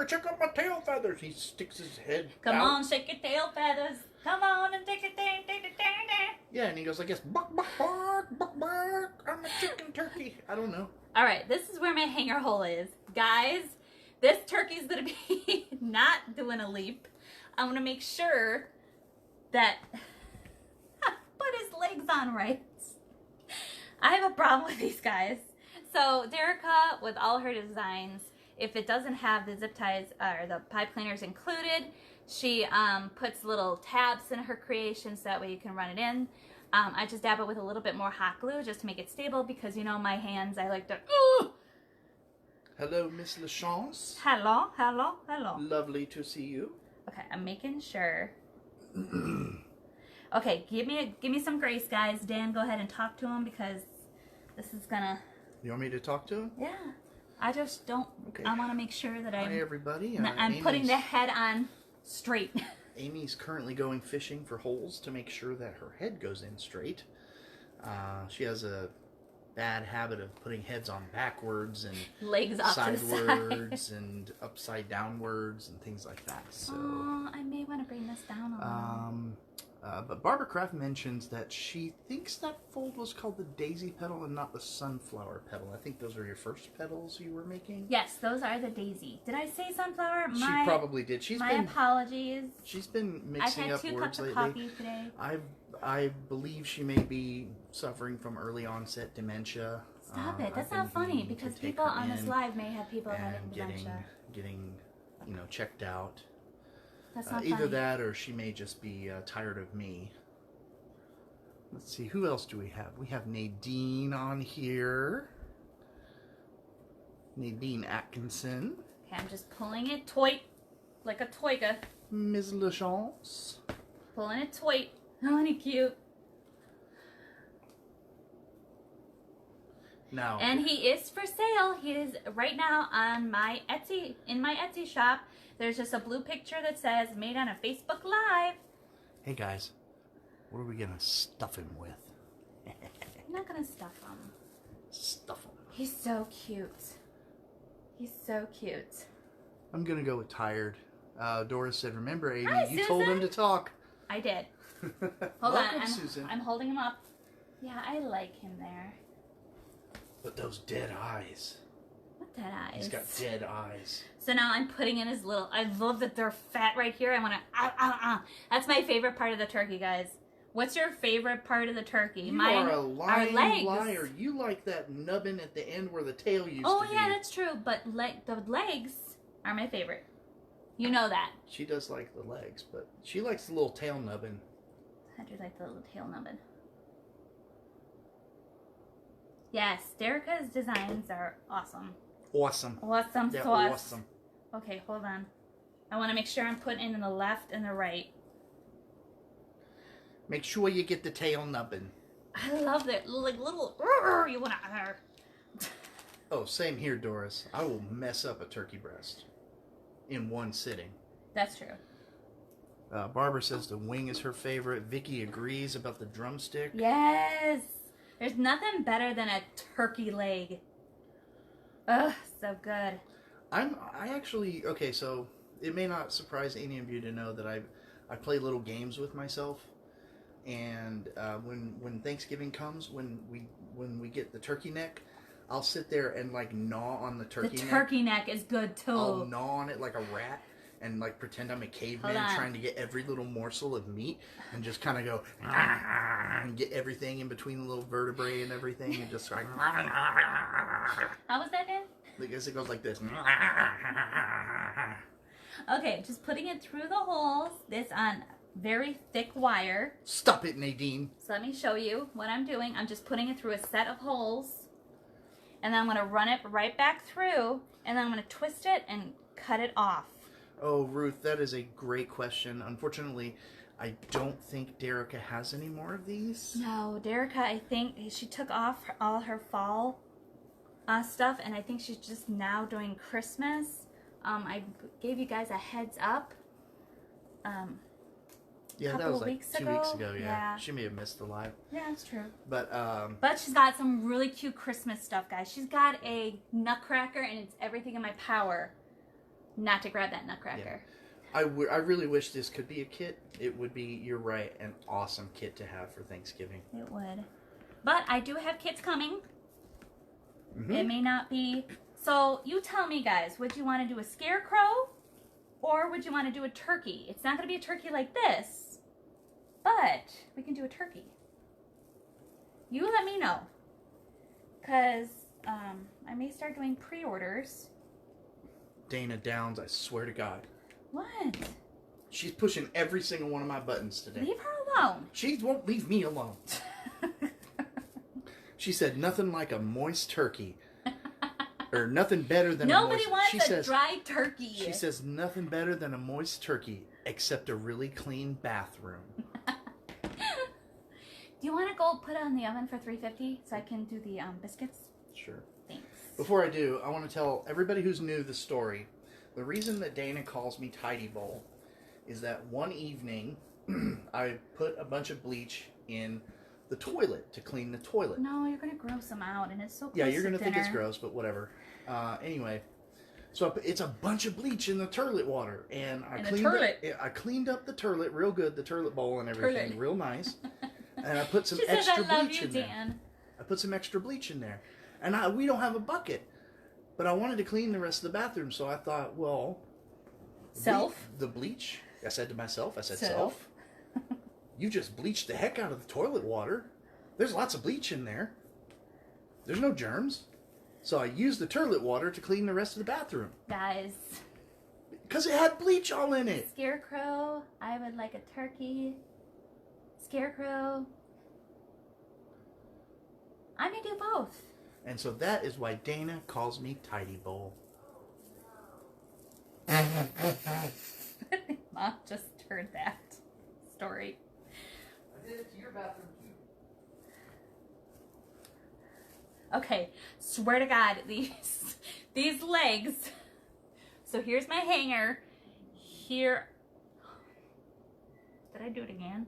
check out my tail feathers. He sticks his head Come out. on, shake your tail feathers. Come on and take it down. Yeah, and he goes like this, bark, bark, bark, bark, bark. I'm a chicken turkey. I don't know. All right, this is where my hanger hole is. Guys, this turkey's going to be not doing a leap. I'm going to make sure that... put his legs on right. I have a problem with these guys. So Derica, with all her designs, if it doesn't have the zip ties or the pipe cleaners included, she puts little tabs in her creation so that way you can run it in. I just dab it with a little bit more hot glue just to make it stable because, you know, my hands, I like to... Ooh! Hello, Miss LaChance. Hello, hello, hello. Lovely to see you. Okay, I'm making sure. Okay, give me some grace, guys. Dan, go ahead and talk to him because this is gonna... You want me to talk to him? Yeah. I just don't... Okay. I want to make sure that Hi, everybody. I'm putting the head on straight. Amy's currently going fishing for holes to make sure that her head goes in straight. She has a bad habit of putting heads on backwards and legs off to the side. sidewards and upside downwards and things like that. So, I may want to bring this down a little. but Barbara Kraft mentions that she thinks that fold was called the daisy petal and not the sunflower petal. I think those are your first petals you were making. Yes, those are the daisy. Did I say sunflower? She probably did. My apologies. She's been mixing up I've had 2 words cups of lately. coffee today. I believe she may be suffering from early onset dementia. Stop it. I've That's been not funny meaning to because take people her on this in live may have people and having dementia. getting checked out. That's not Either funny. that or she may just be tired of me. Let's see, who else do we have? We have Nadine on here. Nadine Atkinson. Okay, I'm just pulling it like a toiga. Ms. Lachance. Pulling it toit. Oh, honey, cute. Now. And he is for sale. He is right now on my Etsy, in my Etsy shop. There's just a blue picture that says made on a Facebook Live. Hey guys, what are we gonna stuff him with? I'm not gonna stuff him. Stuff him. He's so cute. He's so cute. I'm gonna go with tired. Doris said, "Remember, Amy, Hi, you told him Susan. to talk." I did. Hold Welcome, on, Susan. I'm holding him up. Yeah, I like him there. But those dead eyes. What dead eyes? He's got dead eyes. So now I'm putting in his little. I love that they're fat right here. I want to. That's my favorite part of the turkey, guys. What's your favorite part of the turkey? You Mine are a lying legs. liar. You like that nubbin at the end where the tail used Oh to be. yeah, that's true. But the legs are my favorite. You know that. She does like the legs, but she likes the little tail nubbin. I do like the little tail nubbin. Yes, Derica's designs are awesome. Awesome. Awesome They're sauce. awesome. Okay, hold on. I want to make sure I'm putting in the left and the right. Make sure you get the tail nubbin. I love that, like little. You want to. Oh, same here, Doris. I will mess up a turkey breast in one sitting. That's true. Barbara says the wing is her favorite. Vicky agrees about the drumstick. Yes. There's nothing better than a turkey leg. Ugh, so good. I actually, okay, so it may not surprise any of you to know that I play little games with myself. And when Thanksgiving comes, when we get the turkey neck, I'll sit there and like gnaw on the turkey neck. The turkey neck is good too. I'll gnaw on it like a rat and like pretend I'm a caveman trying to get every little morsel of meat and just kind of go and get everything in between the little vertebrae and everything and just like. How was that, Dan? I guess it goes like this. Okay, just putting it through the holes. This on very thick wire. Stop it, Nadine. So let me show you what I'm doing. I'm just putting it through a set of holes. And then I'm going to run it right back through. And then I'm going to twist it and cut it off. Oh, Ruth, that is a great question. Unfortunately, I don't think Derica has any more of these. No, Derica, I think she took off all her fall stuff. And I think she's just now doing Christmas. I gave you guys a heads up. Yeah, that was like 2 weeks ago. Yeah. She may have missed the live. Yeah, that's true. But she's got some really cute Christmas stuff, guys. She's got a nutcracker, and it's everything in my power not to grab that nutcracker. Yeah. I really wish this could be a kit. It would be, you're right, an awesome kit to have for Thanksgiving. It would. But I do have kits coming. Mm-hmm. It may not be. So you tell me, guys, would you want to do a scarecrow or would you want to do a turkey? It's not going to be a turkey like this, but we can do a turkey. You let me know, because I may start doing pre-orders. Dana Downs, I swear to God. What? She's pushing every single one of my buttons today. Leave her alone. She won't leave me alone. She said nothing like a moist turkey. Or nothing better than Nobody a wants moist... a dry turkey. She says nothing better than a moist turkey, except a really clean bathroom. Do you want to go put it on the oven for 350 so I can do the biscuits? Sure. Thanks. Before I do, I want to tell everybody who's new the story. The reason that Dana calls me Tidy Bowl is that one evening I put a bunch of bleach in the toilet to clean the toilet. No, you're going to gross them out, and it's so close Yeah, you're going to think it's gross, but whatever. Anyway, so it's a bunch of bleach in the toilet water, and I cleaned up the toilet real good, the toilet bowl and everything, real nice. And I put some she extra says, I love bleach you, in there. Dan. I put some extra bleach in there, and we don't have a bucket, but I wanted to clean the rest of the bathroom, so I thought, well, the bleach. I said to myself, self. You just bleached the heck out of the toilet water. There's lots of bleach in there. There's no germs. So I used the toilet water to clean the rest of the bathroom. Guys. Because it had bleach all in it. Scarecrow. I would like a turkey. Scarecrow. I may do both. And so that is why Dana calls me Tidy Bowl. Mom just heard that story. I did it to your bathroom too. Okay, swear to God, these legs. So here's my hanger. Here. Did I do it again?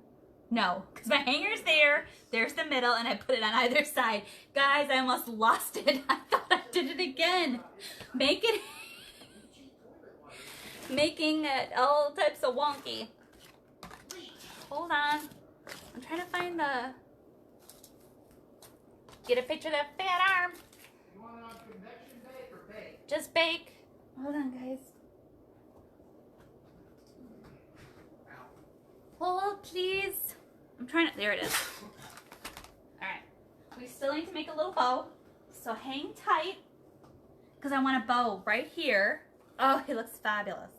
No, because my hanger's there. There's the middle, and I put it on either side. Guys, I almost lost it. I thought I did it again. Making it all types of wonky. Hold on. I'm trying to find the... Get a picture of that fat arm. You want it on convection bake or bake? Just bake. Hold on, guys. Hold, please. I'm trying to... There it is. Alright. We still need to make a little bow. So hang tight. Because I want a bow right here. Oh, it looks fabulous.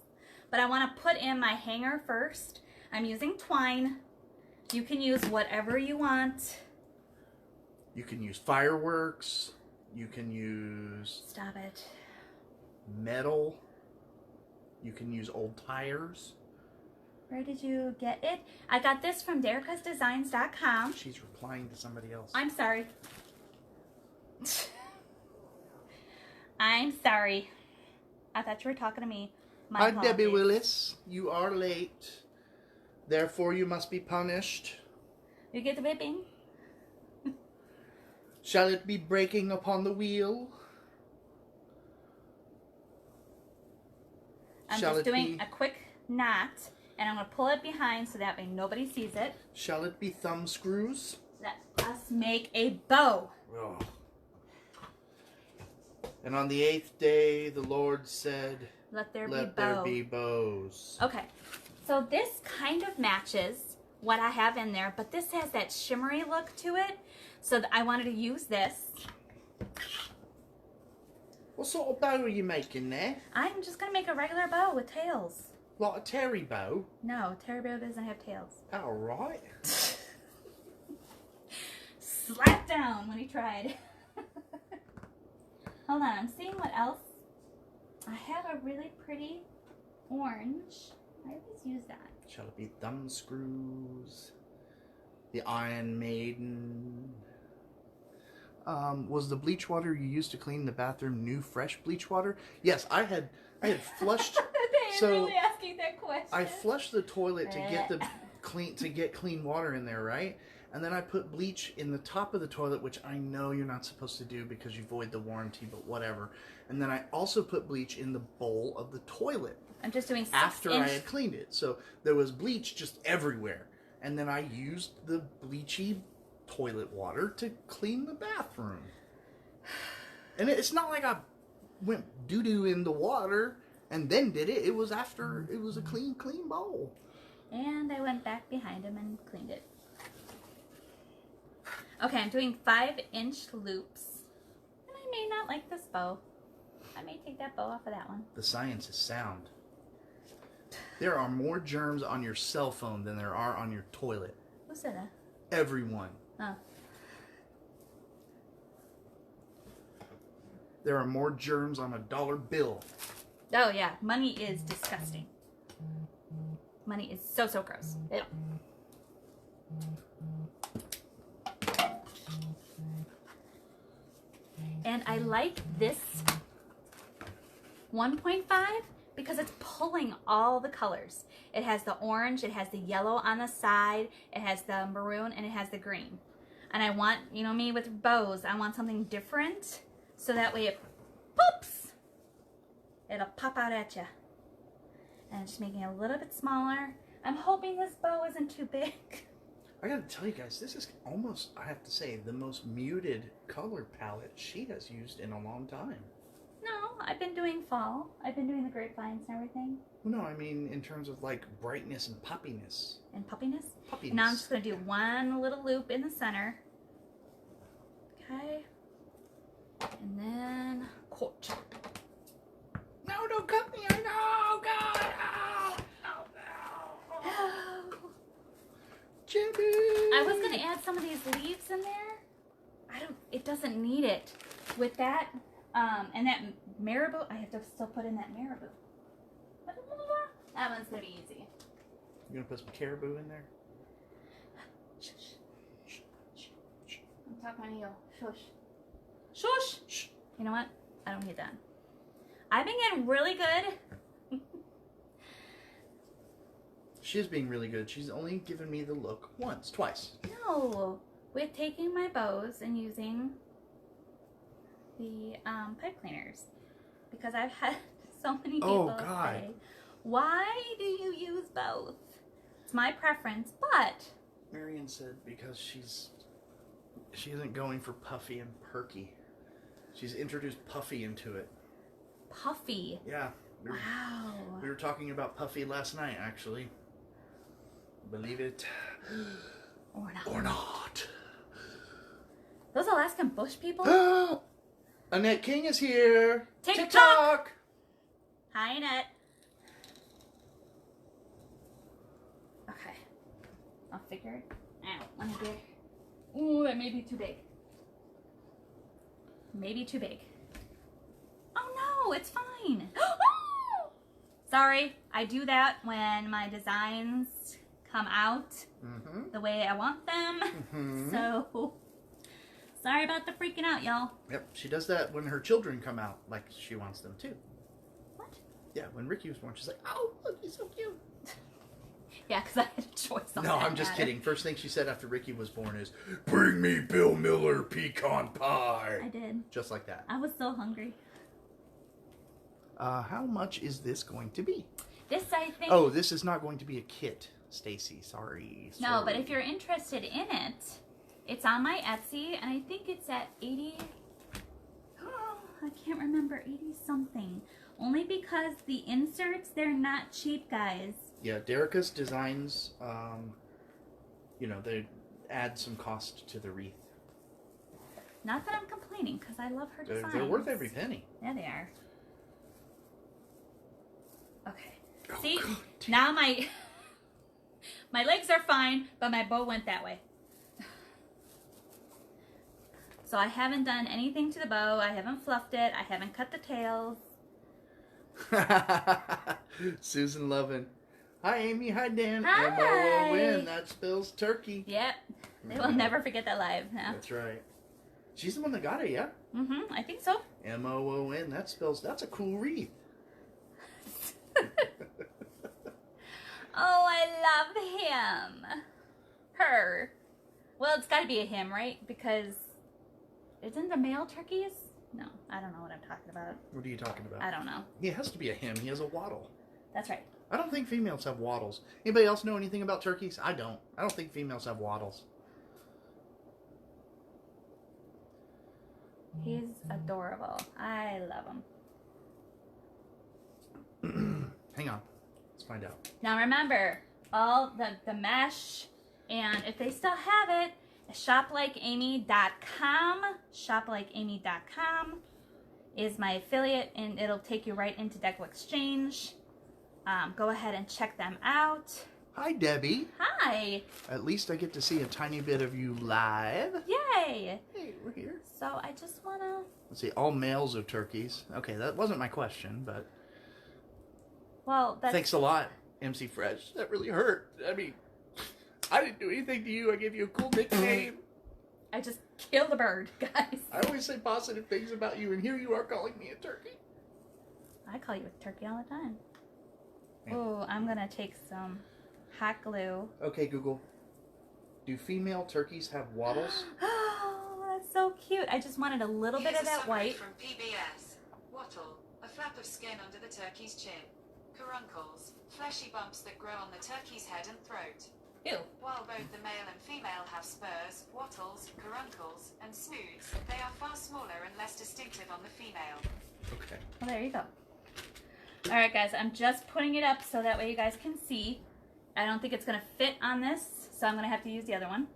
But I want to put in my hanger first. I'm using twine. You can use whatever you want. You can use fireworks. You can use Stop it. metal. You can use old tires. Where did you get it? I got this from derricasdesigns.com. She's replying to somebody else. I'm sorry. I'm sorry. I thought you were talking to me. My Hi, Debbie apologies. Willis. You are late. Therefore, you must be punished. You get the whipping? Shall it be breaking upon the wheel? I'm Shall just it doing be- a quick knot, and I'm going to pull it behind so that way nobody sees it. Shall it be thumb screws? Let us make a bow. Oh. And on the 8th day, the Lord said, Let there "Let be there bow. be bows." Okay, so this kind of matches what I have in there, but this has that shimmery look to it. So I wanted to use this. What sort of bow are you making there? I'm just going to make a regular bow with tails. Like a terry bow? No, terry bow doesn't have tails. All right. Slap down when he tried. Hold on, I'm seeing what else. I have a really pretty orange. I always use that. Shall it be thumb screws? The Iron Maiden. Was the bleach water you used to clean the bathroom new fresh bleach water? Yes, I had flushed. They're So, really asking that question. I flushed the toilet to get clean water in there, right? And then I put bleach in the top of the toilet, which I know you're not supposed to do because you void the warranty, but whatever. And then I also put bleach in the bowl of the toilet I'm just doing 6 after I inch. had cleaned it. So there was bleach just everywhere. And then I used the bleachy toilet water to clean the bathroom. And it's not like I went doo-doo in the water and then did it. It was after it was a clean bowl. And I went back behind him and cleaned it. Okay, I'm doing 5-inch loops. And I may not like this bow. I may take that bow off of that one. The science is sound. There are more germs on your cell phone than there are on your toilet. Who said that? Everyone. Oh. There are more germs on a dollar bill. Oh yeah, money is disgusting. Money is so gross. Ew. And I like this 1.5 because it's pulling all the colors. It has the orange, it has the yellow on the side, it has the maroon, and it has the green. And I want, you know me with bows, I want something different so that way it poops. It'll pop out at you. And I'm just making it a little bit smaller. I'm hoping this bow isn't too big. I gotta tell you guys, this is almost, I have to say, the most muted color palette she has used in a long time. No, I've been doing fall. I've been doing the grapevines and everything. Well, no, I mean in terms of like brightness and poppiness. And puppiness. Puppiness. And now I'm just going to do one little loop in the center. Okay. And then court. No, don't cut me! I know! God! Ow! Ow! Ow! Oh. Jimmy! I was going to add some of these leaves in there. I don't it doesn't need it. With that, and that marabou, I have to still put in that marabou. That one's gonna be easy. You gonna put some caribou in there? Shush. Shh. I'm talking to you. Shush. Shush. Shh. You know what? I don't need that. I've been getting really good. She is being really good. She's only given me the look twice. No, with taking my bows and using the pipe cleaners, because I've had so many people say, "Why do you use both?" It's my preference, but Marion said because she isn't going for puffy and perky. She's introduced Puffy into it. Puffy. Yeah. Wow. We were talking about Puffy last night, actually. Believe it Or not. or not. Those Alaskan bush people. Oh, Annette King is here. TikTok. Hi, Annette. Okay. I'll figure it out. Let me get. Ooh, that may be too big. Maybe too big. Oh no, it's fine. Sorry, I do that when my designs come out the way I want them. So, sorry about the freaking out, y'all. Yep, she does that when her children come out like she wants them to. What? Yeah, when Ricky was born, she's like, "Oh, look, he's so cute." Yeah, because I had a choice on No, that I'm just matter. kidding. First thing she said after Ricky was born is, "Bring me Bill Miller pecan pie." I did. Just like that. I was so hungry. How much is this going to be? This, I think... Oh, this is not going to be a kit, Stacy. Sorry. No, but if you're interested in it, it's on my Etsy, and I think it's at 80... Oh, I can't remember, 80 something. Only because the inserts, they're not cheap, guys. Yeah, Derica's designs, you know, they add some cost to the wreath. Not that I'm complaining, because I love her designs. They're worth every penny. Yeah, they are. Okay. Oh, See, God. now my legs are fine, but my bow went that way. So I haven't done anything to the bow. I haven't fluffed it. I haven't cut the tails. Susan Lovin. Hi, Amy. Hi, Dan. Hi. M-O-O-N. That spells turkey. Yep. They will never forget that live now. That's right. She's the one that got it, yeah? Mm-hmm. I think so. M-O-O-N. That's a cool wreath. Oh, I love him. Her. Well, it's got to be a him, right? Because isn't the male turkeys? No, I don't know what I'm talking about. What are you talking about? I don't know. He has to be a him. He has a waddle. That's right. I don't think females have waddles. Anybody else know anything about turkeys? I don't. I don't think females have waddles. He's adorable. I love him. Hang on. Let's find out. Now remember, all the mesh, and if they still have it, shoplikeamy.com. Shoplikeamy.com is my affiliate, and it'll take you right into Deco Exchange. Go ahead and check them out. Hi, Debbie. Hi. At least I get to see a tiny bit of you live. Yay. Hey, we're here. So I just want to... Let's see, all males of turkeys. Okay, that wasn't my question, but... Well, that's... Thanks a lot, MC Fresh. That really hurt. I mean, I didn't do anything to you. I gave you a cool nickname. I just killed a bird, guys. I always say positive things about you, and here you are calling me a turkey. I call you a turkey all the time. Yeah. Oh, I'm going to take some hot glue. Okay, Google. Do female turkeys have waddles? Oh, that's so cute. I just wanted a little bit of that white. From PBS. Wattle, a flap of skin under the turkey's chin. Caruncles, fleshy bumps that grow on the turkey's head and throat. Ew. While both the male and female have spurs, wattles, caruncles, and snoods, they are far smaller and less distinctive on the female. Okay. Well, there you go. All right, guys, I'm just putting it up so that way you guys can see. I don't think it's going to fit on this, so I'm going to have to use the other one.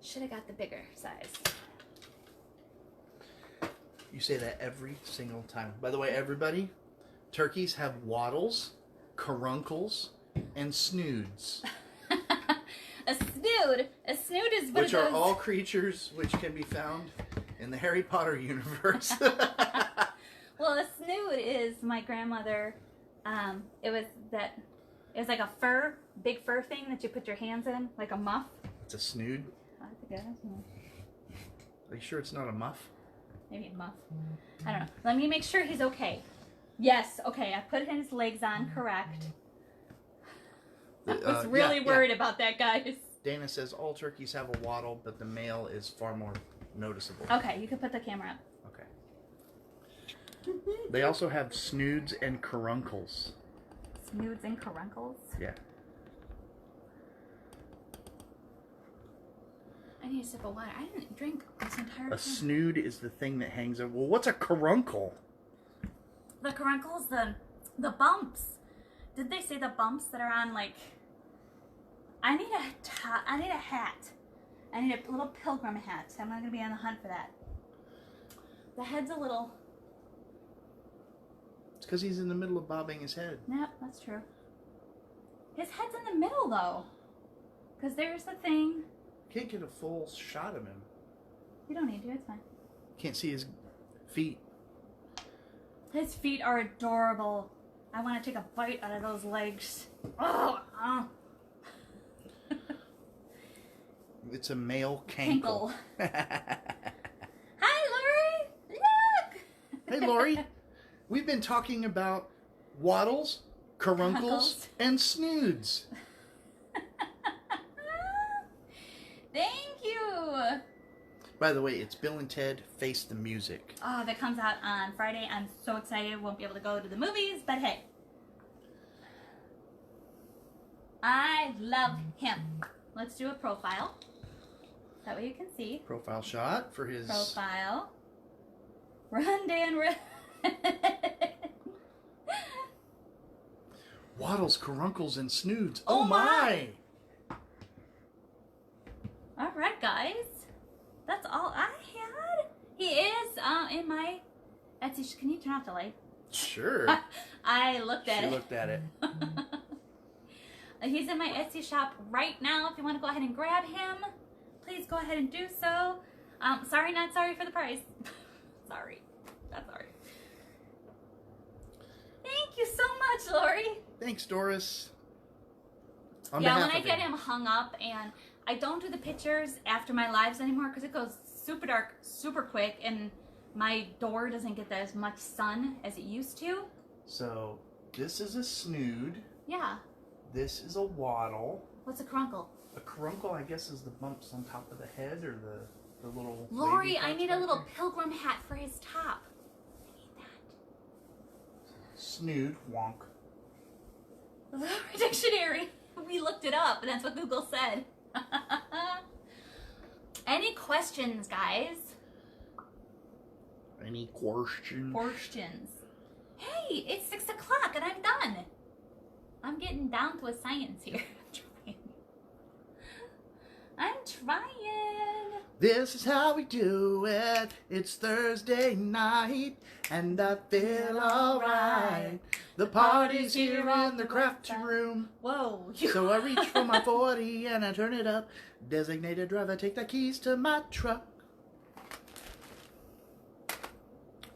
Should have got the bigger size. You say that every single time. By the way, everybody, turkeys have waddles, caruncles, and snoods. A snood. A snood is what Which it are goes. all creatures which can be found in the Harry Potter universe. Well, a snood is my grandmother. It was like a big fur thing that you put your hands in, like a muff. It's a snood. I think it is. Are you sure it's not a muff? Maybe a muff. I don't know. Let me make sure he's okay. Yes, okay. I put his legs on correct. I was really worried about that, guys. Dana says all turkeys have a wattle, but the male is far more noticeable. Okay, you can put the camera up. Okay. They also have snoods and caruncles. Snoods and caruncles? Yeah. I need a sip of water. I didn't drink this entire time. A snood is the thing that hangs over. Well, what's a caruncle? The caruncles, the bumps. Did they say the bumps that are on, like... I need a hat. I need a little pilgrim hat. I'm not going to be on the hunt for that. The head's a little... It's because he's in the middle of bobbing his head. Yep, that's true. His head's in the middle, though. Because there's the thing. Can't get a full shot of him. You don't need to, it's fine. Can't see his feet. His feet are adorable. I want to take a bite out of those legs. Oh! It's a male cankle. Hi, Lori! Look! Hey, Lori. We've been talking about waddles, caruncles, and snoods. Thank you! By the way, it's Bill and Ted Face the Music. Oh, that comes out on Friday. I'm so excited. Won't be able to go to the movies, but hey. I love him. Let's do a profile. That way you can see. Profile shot for his... Profile. Run, Dan, run. Waddles, caruncles, and snoods. Oh Oh my! All right, guys. That's all I had. He is in my Etsy. Can you turn off the light? Sure. I looked at She it. looked at it. He's in my Etsy shop right now. If you want to go ahead and grab him, please go ahead and do so. Sorry, not sorry for the price. Sorry. Not sorry. Thank you so much, Lori. Thanks, Doris. On Yeah, when behalf I of get him. him hung up, and I don't do the pictures after my lives anymore because it goes super dark super quick, and my door doesn't get as much sun as it used to. So, this is a snood. Yeah. This is a waddle. What's a caruncle? A caruncle, I guess, is the bumps on top of the head or the little... Lori, wavy I parts need a back little there. pilgrim hat for his top. I need that. Snood, wonk. The dictionary. We looked it up, and that's what Google said. Any questions, guys? Any questions? Questions. Hey, it's 6 o'clock, and I'm done. I'm getting down to a science here. I'm trying. This is how we do it. It's Thursday night, and I feel alright. The party's here in the craft room. Whoa. So I reach for my 40 and I turn it up. Designated driver, take the keys to my truck.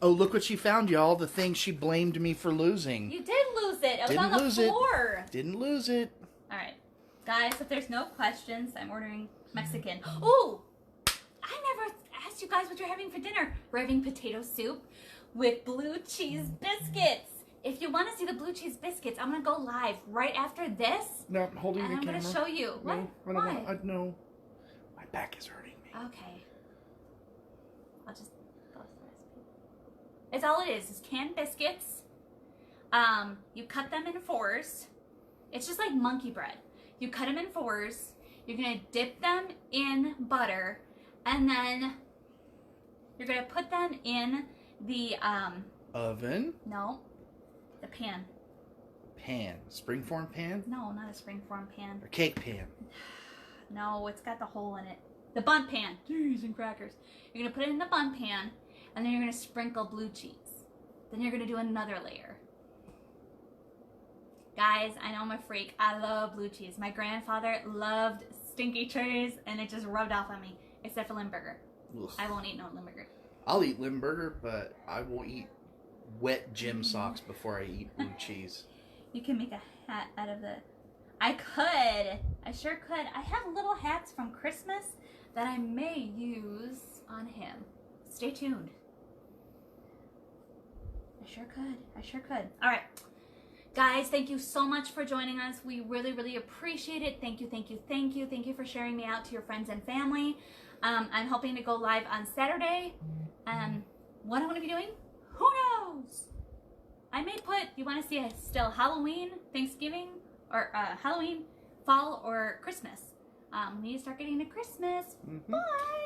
Oh, look what she found, y'all. The thing she blamed me for losing. You did lose it. It was Didn't on the lose it. floor. Didn't lose it. All right. Guys, if there's no questions, I'm ordering Mexican. Ooh! I never asked you guys what you're having for dinner. We're having potato soup with blue cheese biscuits. If you want to see the blue cheese biscuits, I'm going to go live right after this. No, I'm holding And the I'm camera. going to show you. What? No, I don't Why? want to. No. My back is hurting me. Okay. I'll just go with the recipe. It's all it is canned biscuits. You cut them in fours. It's just like monkey bread. You cut them in fours. You're going to dip them in butter. And then you're going to put them in the, Oven. no, the pan. Pan. Springform pan? No, not a springform pan. Or cake pan? No, it's got the hole in it. The bun pan. Cheese and crackers. You're going to put it in the bun pan, and then you're going to sprinkle blue cheese. Then you're going to do another layer. Guys, I know I'm a freak. I love blue cheese. My grandfather loved stinky trays, and it just rubbed off on me. Except for Limburger. Ugh. I won't eat no Limburger. I'll eat Limburger, but I will eat wet gym socks before I eat blue cheese. You can make a hat out of the... I could. I sure could. I have little hats from Christmas that I may use on him. Stay tuned. I sure could. I sure could. All right. Guys, thank you so much for joining us. We really, really appreciate it. Thank you, thank you, thank you. Thank you for sharing me out to your friends and family. I'm hoping to go live on Saturday. What I'm going to be doing? Who knows? I may put, you want to see still Halloween, Thanksgiving, or Halloween, fall, or Christmas. We need to start getting to Christmas, but...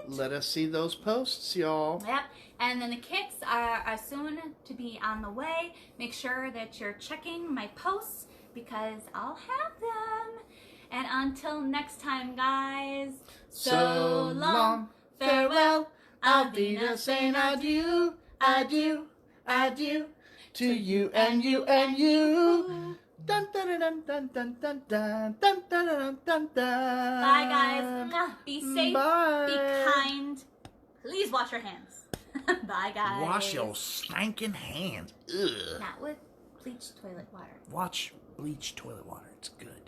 Let us see those posts, y'all. Yep. And then the kits are soon to be on the way. Make sure that you're checking my posts because I'll have them. And until next time, guys, so long, farewell, I'll be saying adieu, adieu, adieu, to you and you and you. Dun, dun, dun, dun, dun, dun, dun, dun, dun, dun, dun, dun. Bye, guys. Be safe. Bye. Be kind. Please wash your hands. Bye, guys. Wash your stinking hands. Ugh. Not with bleached toilet water. Watch bleach toilet water. It's good.